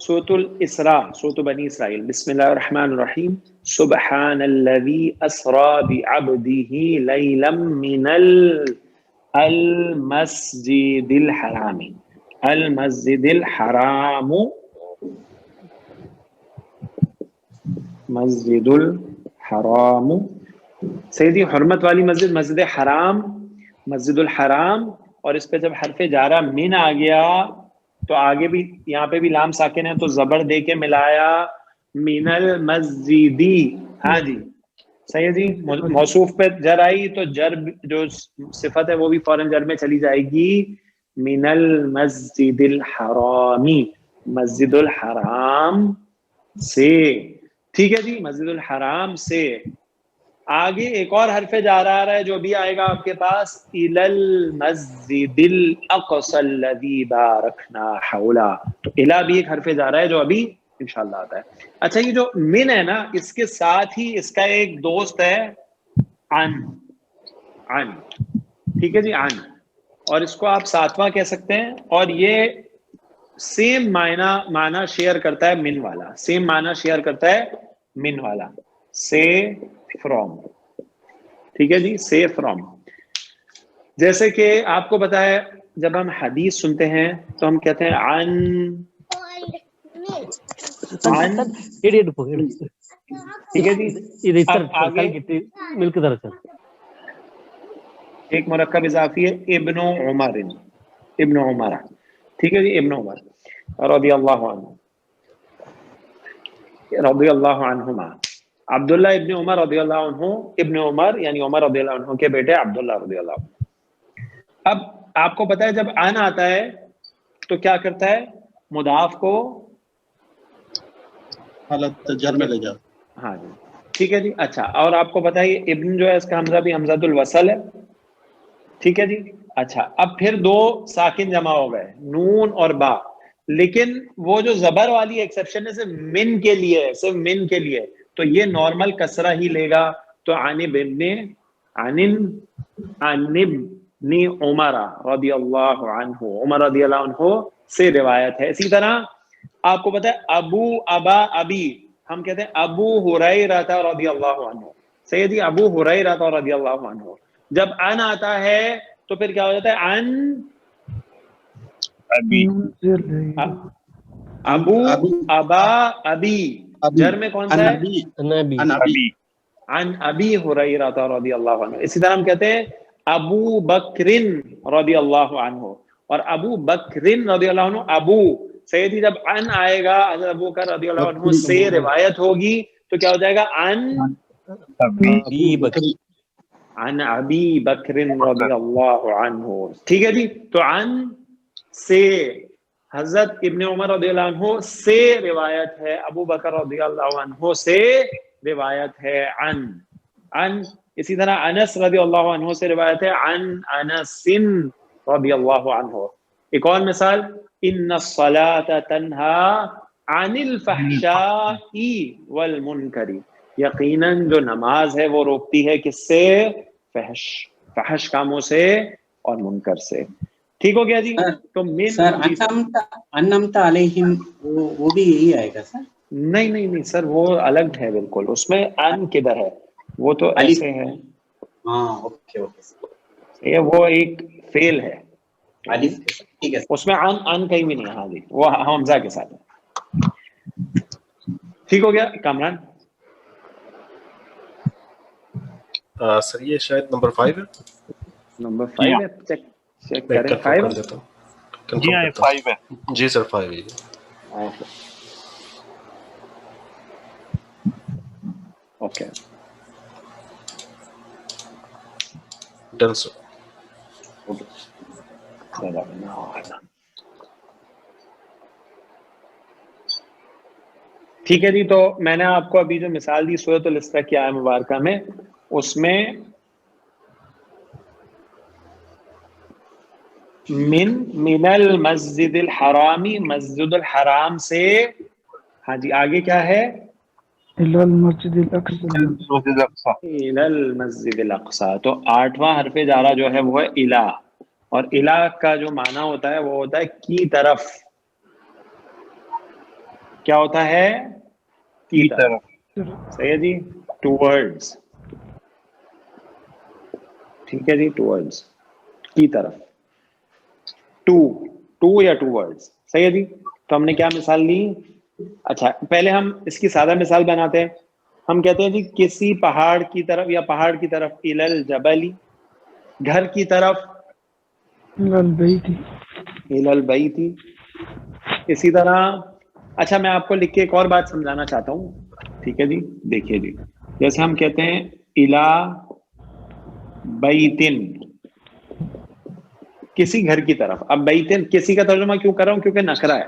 Speaker 2: سورۃ الاسراء، سورۃ بنی اسرائیل، بسم اللہ الرحمن الرحیم، سبحان الذی اسرا بعبدہ لیلا من المسجد الحرام، المسجد الحرام، مسجد الحرام، سیدی حرمت والی مسجد، مسجد حرام، مسجد الحرام، اور اس پہ جب حرف جارہ من آ گیا تو آگے بھی یہاں پہ بھی لام ساکن ہے تو زبر دے کے ملایا من المسجدی. ہاں جی صحیح ہے جی. موصوف پہ جر آئی تو جر جو صفت ہے وہ بھی فوراً جر میں چلی جائے گی. من المسجد الحرامی، مسجد الحرام سے. ٹھیک ہے جی، مسجد الحرام سے. آگے ایک اور حرف جار آ رہا ہے جو بھی آئے گا آپ کے پاس، الی المسجد الاقصی الذی بارکنا حولا. تو الی بھی ایک حرف جار ہے جو ابھی انشاءاللہ آتا ہے. اچھا یہ جو من ہے نا، اس کے ساتھ ہی اس کا ایک دوست ہے عن. عن ٹھیک ہے جی، عن، اور اس کو آپ ساتواں کہہ سکتے ہیں، اور یہ سیم معنی شیئر کرتا ہے من والا، سیم معنی شیئر کرتا ہے من والا، سے فرام. ٹھیک ہے جی، سے فرام. جیسے کہ آپ کو پتا ہے جب ہم حدیث سنتے ہیں تو ہم کہتے ہیں عن ٹھیک ہے جی. اب آگے ایک مرکب اضافی ہے ابن عمر، ابن عمر. ٹھیک ہے جی، ابن عمر رضی اللہ عنہ، رضی اللہ عنہما. عبداللہ ابن عمر رضی اللہ عنہ، ابن عمر یعنی عمر رضی اللہ عنہ کے بیٹے عبداللہ رضی اللہ عنہ. اب آپ کو پتا ہے جب عن آتا ہے تو کیا کرتا ہے، مضاف کو
Speaker 6: حالت جر میں لے جا.
Speaker 2: ہاں جی ٹھیک ہے جی. اچھا، اور آپ کو پتا ہے یہ ابن جو ہے اس کا حمزہ بھی حمزۃ الوصل ہے. ٹھیک ہے جی. اچھا اب پھر دو ساکن جمع ہو گئے، نون اور با، لیکن وہ جو زبر والی ایکسیپشن ہے صرف من کے لیے ہے، صرف من کے لیے، تو یہ نارمل کسرہ ہی لے گا. تو عن ابن عمر رضی اللہ عنہ، عمر رضی اللہ عنہ سے روایت ہے. اسی طرح آپ کو پتا ہے ابو، ابا، ابی، ہم کہتے ہیں ابو ہریرہ رضی اللہ عنہ. سیدی ابو ہریرہ رضی اللہ عنہ. جب ان آتا ہے تو پھر کیا ہو جاتا ہے، ان
Speaker 7: ابی،
Speaker 2: ابو، ابا، ابی. جر میں کون سا ہے، عن ابی ہریرہ رضی اللہ عنہ. اسی طرح ہم کہتے ہیں ابو بکر رضی اللہ عنہ، اور ابو بکر رضی اللہ عنہ ابو. سیدی جب ان آئے گا حضرت ابو بکر رضی اللہ عنہ سے روایت ہوگی تو کیا ہو جائے گا، عن ابی بکر رضی اللہ عنہ. ٹھیک ہے جی. تو عن سے حضرت ابن عمر رضی اللہ عنہ سے روایت ہے، ابو بکر رضی اللہ عنہ سے روایت ہے عن. اسی طرح انس رضی اللہ عنہ سے روایت ہے عن انس رضی اللہ عنہ. ایک اور مثال، ان الصلاۃ تنہا عن الفحشاء والمنکر، یقیناً جو نماز ہے وہ روکتی ہے کس سے، فحش کاموں سے اور منکر سے. ٹھیک ہو گیا جی. تو
Speaker 5: سر انعمت علیہم وہ بھی یہی آئے گا سر؟
Speaker 2: نہیں سر، وہ الگ ہے بالکل. اس میں ان کدھر ہے، وہ تو ایسے ہے.
Speaker 5: ہاں اوکے
Speaker 2: یہ وہ ایک فعل ہے،
Speaker 5: ٹھیک ہے.
Speaker 2: اس میں ان کہیں بھی نہیں. ہاں جی وہ حمزہ کے ساتھ ہے. ٹھیک ہو گیا کامران.
Speaker 11: سر یہ شاید نمبر 5 ہے.
Speaker 2: نمبر 5 ہے، چیک کریں. 5
Speaker 7: جی ہاں 5 ہے.
Speaker 11: جی سر 5 ہے.
Speaker 2: اوکے
Speaker 11: ڈن سر.
Speaker 2: ٹھیک ہے جی. تو میں نے آپ کو ابھی جو مثال دی سورۃ الاسراء کی آیہ مبارکہ میں، اس میں من المسجد الحرامی، مسجد الحرام سے. ہاں جی آگے کیا ہے،
Speaker 10: الی المسجد الاقصی،
Speaker 2: الی المسجد الاقصی. تو 8واں حرف جارہ جو ہے وہ ہے الی، اور الی کا جو معنی ہوتا ہے وہ ہوتا ہے کی طرف. کیا ہوتا ہے؟ کی طرف. صحیح ہے جی. ٹوورڈز. ٹھیک ہے جی. ٹوورڈز کی طرف. ٹو یا ٹوورڈز. صحیح ہے جی. تو ہم نے کیا مثال لی؟ اچھا پہلے ہم اس کی سادہ مثال بناتے ہیں. ہم کہتے ہیں جی کسی پہاڑ کی طرف یا پہاڑ کی طرف، الی الجبل گھر کی طرف، الی البیت. اسی طرح اچھا میں آپ کو لکھ کے ایک اور بات سمجھانا چاہتا ہوں. ٹھیک ہے جی. دیکھیے جی جیسے ہم کہتے ہیں الی بیتن کسی گھر کی طرف. اب بیتن کسی کا ترجمہ کیوں کر رہا ہوں؟ کیونکہ نکرہ ہے.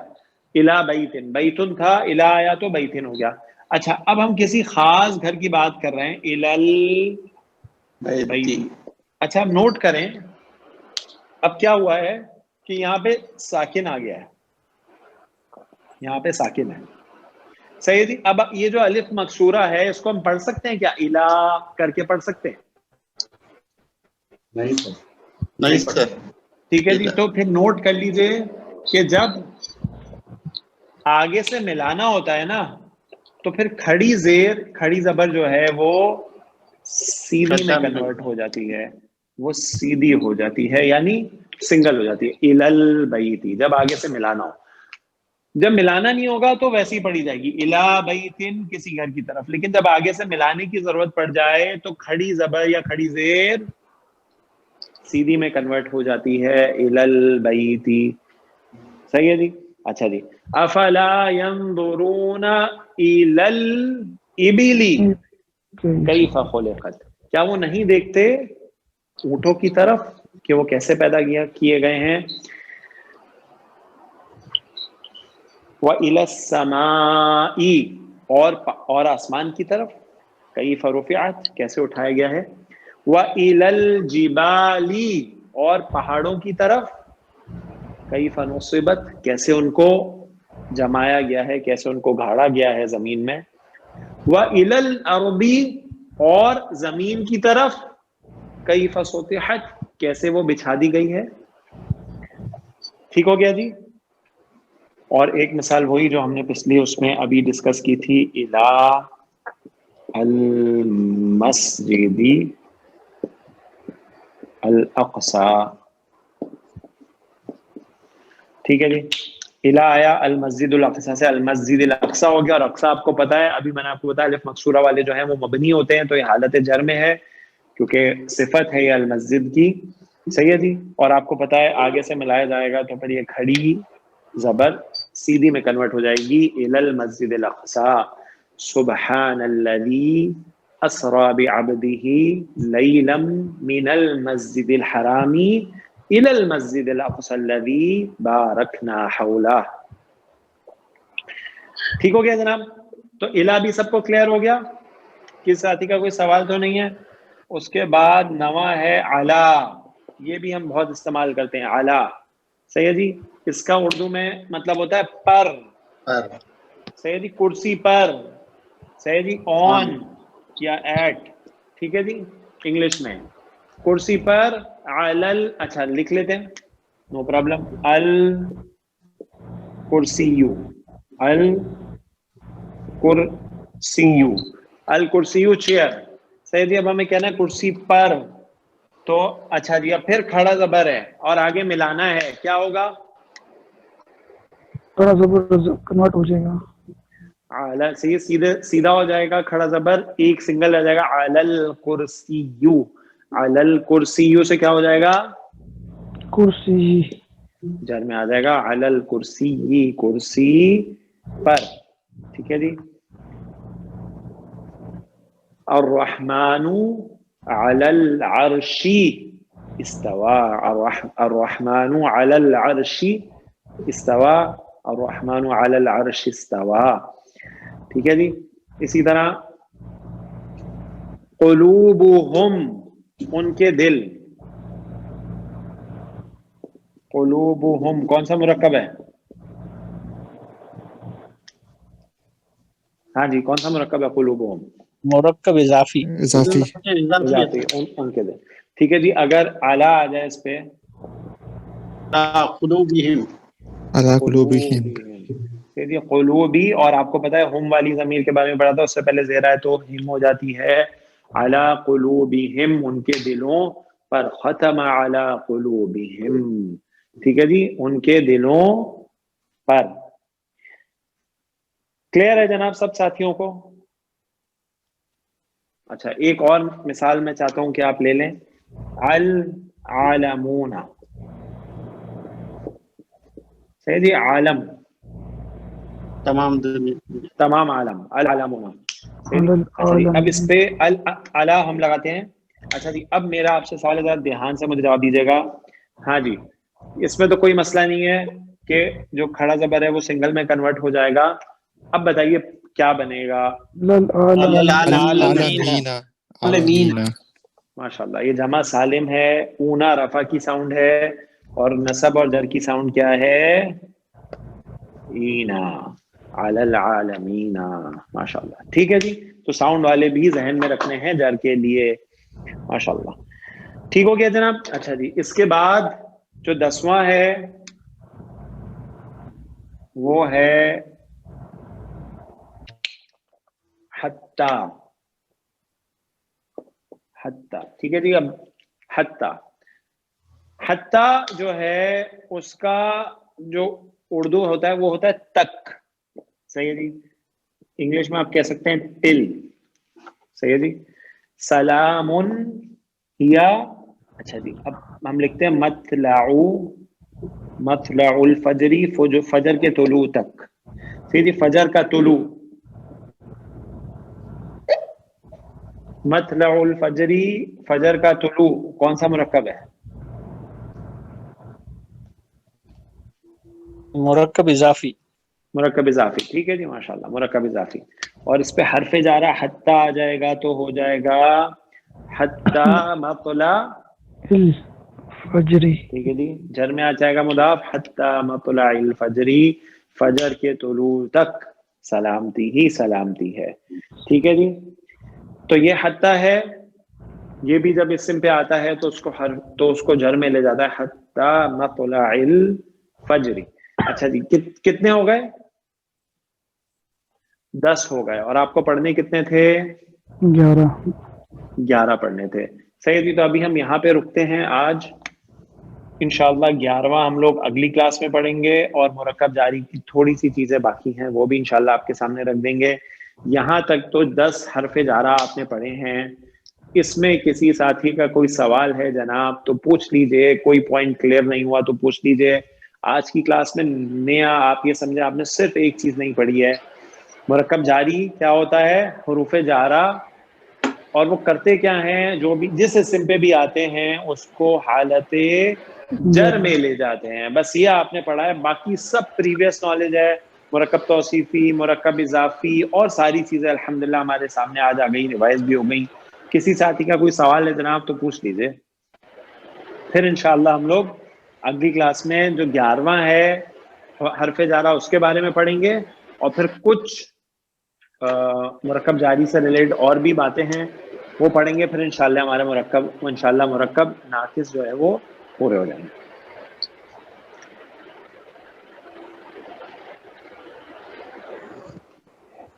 Speaker 2: الی بیتن، بیتن تھا، الی آیا تو بیتن ہو گیا. اچھا اب ہم کسی خاص گھر کی بات کر رہے ہیں، الی البیت. اچھا اب نوٹ کریں اب کیا ہوا ہے کہ یہاں پہ ساکن آ گیا ہے، یہاں پہ ساکن ہے. صحیح جی. اب یہ جو الف مکسورہ ہے اس کو ہم پڑھ سکتے ہیں کیا الا کر کے پڑھ سکتے ہیں؟
Speaker 6: نہیں سر.
Speaker 2: ٹھیک ہے جی. تو پھر نوٹ کر لیجئے کہ جب آگے سے ملانا ہوتا ہے نا تو پھر کھڑی زیر کھڑی زبر جو ہے وہ سیدھی میں کنورٹ ہو جاتی ہے، وہ سیدھی ہو جاتی ہے، یعنی سنگل ہو جاتی ہے. الی البیت جب آگے سے ملانا ہو. جب ملانا نہیں ہوگا تو ویسے ہی پڑھی جائے گی الی بیتن کسی گھر کی طرف. لیکن جب آگے سے ملانے کی ضرورت پڑ جائے تو کھڑی زبر یا کھڑی زیر سیدھی میں کنورٹ ہو جاتی ہے الی البیت. صحیح ہے جی. اچھا جی. افلا ينظرون الی الابل کیف خلقت. کیا وہ نہیں دیکھتے اونٹوں کی طرف کہ وہ کیسے پیدا کیے گئے ہیں. وَإِلَى السَّمَاءِ اور آسمان کی طرف کیف رفعت کیسے اٹھایا گیا ہے. وَإِلَى الْجِبَالِ اور پہاڑوں کی طرف کیف نصبت کیسے ان کو جمایا گیا ہے، کیسے ان کو گھاڑا گیا ہے زمین میں. وَإِلَى الْأَرْضِ اور زمین کی طرف کیف سطحت کیسے وہ بچھا دی گئی ہے. ٹھیک ہو گیا جی. اور ایک مثال وہی جو ہم نے پچھلی اس میں ابھی ڈسکس کی تھی الی المسجد الاقصی. ٹھیک ہے جی. الی آیا المسجد الاقصی سے المسجد الاقصی ہو گیا. اور اقصی آپ کو پتا ہے ابھی میں نے آپ کو بتایا الف مکسورہ والے جو ہیں وہ مبنی ہوتے ہیں تو یہ حالت جر میں ہے کیونکہ صفت ہے یہ المسجد کی. صحیح ہے جی. اور آپ کو پتا ہے آگے سے ملایا جائے گا تو پھر یہ کھڑی زبر سیدھی میں کنورٹ ہو جائے گی الی المسجد الاقصی. سبحان الذی اسری بعبده لیلا من المسجد الحرام الی المسجد الاقصی الذی بارکنا حولہ. ٹھیک ہو گیا جناب. تو الی بھی سب کو کلیئر ہو گیا. کس ساتھی کا کوئی سوال تو نہیں ہے؟ اس کے بعد نواں ہے علی. یہ بھی ہم بہت استعمال کرتے ہیں علی. صحیح ہے جی. اس کا اردو میں مطلب ہوتا ہے پر. صحیح جی. کرسی پر. صحیح جی. آن یا ایٹ. ٹھیک ہے جی. انگلش میں کرسی پر علی اچھا لکھ لیتے ہیں نو پرابلم. الکرسیو الکرسیو الکرسیو چیئر. صحیح جی. اب ہمیں کہنا ہے کرسی پر تو اچھا جی. اب پھر کھڑا زبر ہے اور آگے ملانا ہے کیا ہوگا؟
Speaker 10: کھڑا زبر کنورٹ ہو جائے گا
Speaker 2: سیدھا ہو جائے گا. کھڑا زبر ایک سنگل آ جائے گا علی الکرسیو. علی الکرسیو سے کیا ہو جائے گا؟
Speaker 10: کرسی
Speaker 2: جر میں آ جائے گا علی الکرسی کرسی پر. ٹھیک ہے جی. الرحمن علی العرش استوى. الرحمن علی العرش استوى. الرحمن علی العرش استوى. ٹھیک ہے جی. اسی طرح قلوبہم ان کے دل. قلوبہم کون سا مرکب ہے؟ ہاں جی کون سا مرکب ہے قلوبہم؟
Speaker 1: مرکب اضافی.
Speaker 9: اضافی.
Speaker 2: ان کے دل. ٹھیک ہے جی. اگر اعلیٰ آ جائے اس پہ
Speaker 6: قلوبہم
Speaker 9: علی قلوبہم.
Speaker 2: سیدھی قلوبی، اور آپ کو پتا ہے ہم والی ضمیر کے بارے میں پڑھا تھا اس سے پہلے زیر ہے تو ہم ہو جاتی ہے علی قلوبہم، ان کے دلوں پر، ختم علی قلوبہم، ٹھیک ہے جی، ان کے دلوں پر. کلیئر ہے جناب سب ساتھیوں کو؟ اچھا ایک اور مثال میں چاہتا ہوں کہ آپ لے لیں. العالمون، سیدھی عالم، تمام عالم، العالمون. اچھا جی اب اس پہ الا ہم لگاتے ہیں. اچھا جی اب میرا آپ سے سوال ہے، ذرا دھیان سے مجھے جواب دیجیے گا. ہاں جی اس میں تو کوئی مسئلہ نہیں ہے کہ جو کھڑا زبر ہے وہ سنگل میں کنورٹ ہو جائے گا. اب بتائیے کیا بنے گا؟ ماشاء اللہ، یہ جمع سالم ہے، اونا رفع کی ساؤنڈ ہے، اور نصب اور جر کی ساؤنڈ کیا ہے؟ اینا، علی العالمین. ماشاء اللہ ٹھیک ہے جی، تو ساؤنڈ والے بھی ذہن میں رکھنے ہیں جر کے لیے. ماشاء اللہ ٹھیک ہو گیا جناب. اچھا جی اس کے بعد جو 10واں ہے وہ ہے حتی. حتی ٹھیک ہے جی. اب حتی جو ہے اس کا جو اردو ہوتا ہے وہ ہوتا ہے تک، صحیح ہے جی. انگلش میں آپ کہہ سکتے ہیں ٹل، صحیح ہے جی. سلامن یا، اچھا جی اب ہم لکھتے ہیں مطلع الفجری، فجر کے طلوع تک، صحیح جی. فجر کا طلوع، مطلع الفجری، فجر کا طلوع کون سا مرکب ہے؟
Speaker 1: مرکب اضافی.
Speaker 2: مرکب اضافی، ٹھیک ہے جی ماشاءاللہ، مرکب اضافی. اور اس پہ حرف جارہ حتی آ جائے گا تو ہو جائے گا حتی مطلع
Speaker 10: فجری.
Speaker 2: ٹھیک ہے جی. جر میں آ جائے گا مضاف، حتی مطلع الفجری، فجر کے طلوع تک سلامتی ہی سلامتی ہے. ٹھیک ہے جی. تو یہ حتی ہے، یہ بھی جب اسم پہ آتا ہے تو اس کو جر میں لے جاتا ہے، حتی مطلع الفجری. اچھا جی کتنے ہو گئے؟ 10 ہو گئے. اور آپ کو پڑھنے کتنے تھے؟ 11 پڑھنے تھے. صحیح جی. تو ابھی ہم یہاں پہ رکتے ہیں آج، انشاءاللہ 11واں ہم لوگ اگلی کلاس میں پڑھیں گے، اور مرکب جاری کی تھوڑی سی چیزیں باقی ہیں وہ بھی انشاءاللہ آپ کے سامنے رکھ دیں گے. یہاں تک تو 10 حرف جارہ آپ نے پڑھے ہیں. اس میں کسی ساتھی کا کوئی سوال ہے جناب تو پوچھ لیجئے، کوئی پوائنٹ کلیئر نہیں ہوا تو پوچھ لیجئے. آج کی کلاس میں نیا آپ یہ سمجھیں آپ نے صرف ایک چیز نہیں پڑھی ہے. مرکب جاری کیا ہوتا ہے؟ حروف جارہ، اور وہ کرتے کیا ہیں؟ جو بھی جس اسم پہ بھی آتے ہیں اس کو حالت جر میں لے جاتے ہیں. بس یہ آپ نے پڑھا ہے، باقی سب پریویس نالج ہے. مرکب توصیفی، مرکب اضافی، اور ساری چیزیں الحمدللہ ہمارے سامنے آج آ گئی، ریوائز بھی ہو گئی. کسی ساتھی کا کوئی سوال ہے جناب تو پوچھ لیجئے. پھر انشاءاللہ ہم لوگ اگلی کلاس میں جو 11واں ہے حرف جارہ اس کے بارے میں پڑھیں گے، اور پھر کچھ مرکب جاری سے ریلیٹڈ اور بھی باتیں ہیں وہ پڑھیں گے. پھر انشاءاللہ ہمارے مرکب ناقص جو ہے وہ پورے ہو جائیں گے.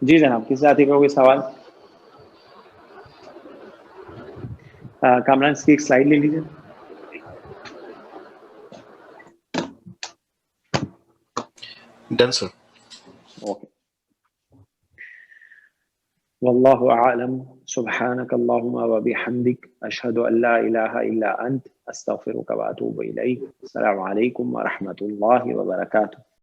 Speaker 2: جی جناب کسی ساتھی کا کوئی سوال؟ کامران اس کی ایک سلائیڈ لے لیجیے.
Speaker 11: ڈن سر.
Speaker 2: اوکے. واللہ اعلم. سبحانک اللہم وبحمدک، اشہد ان لا الہ الا انت، استغفرک واتوب الیک. السلام علیکم ورحمۃ اللہ وبرکاتہ.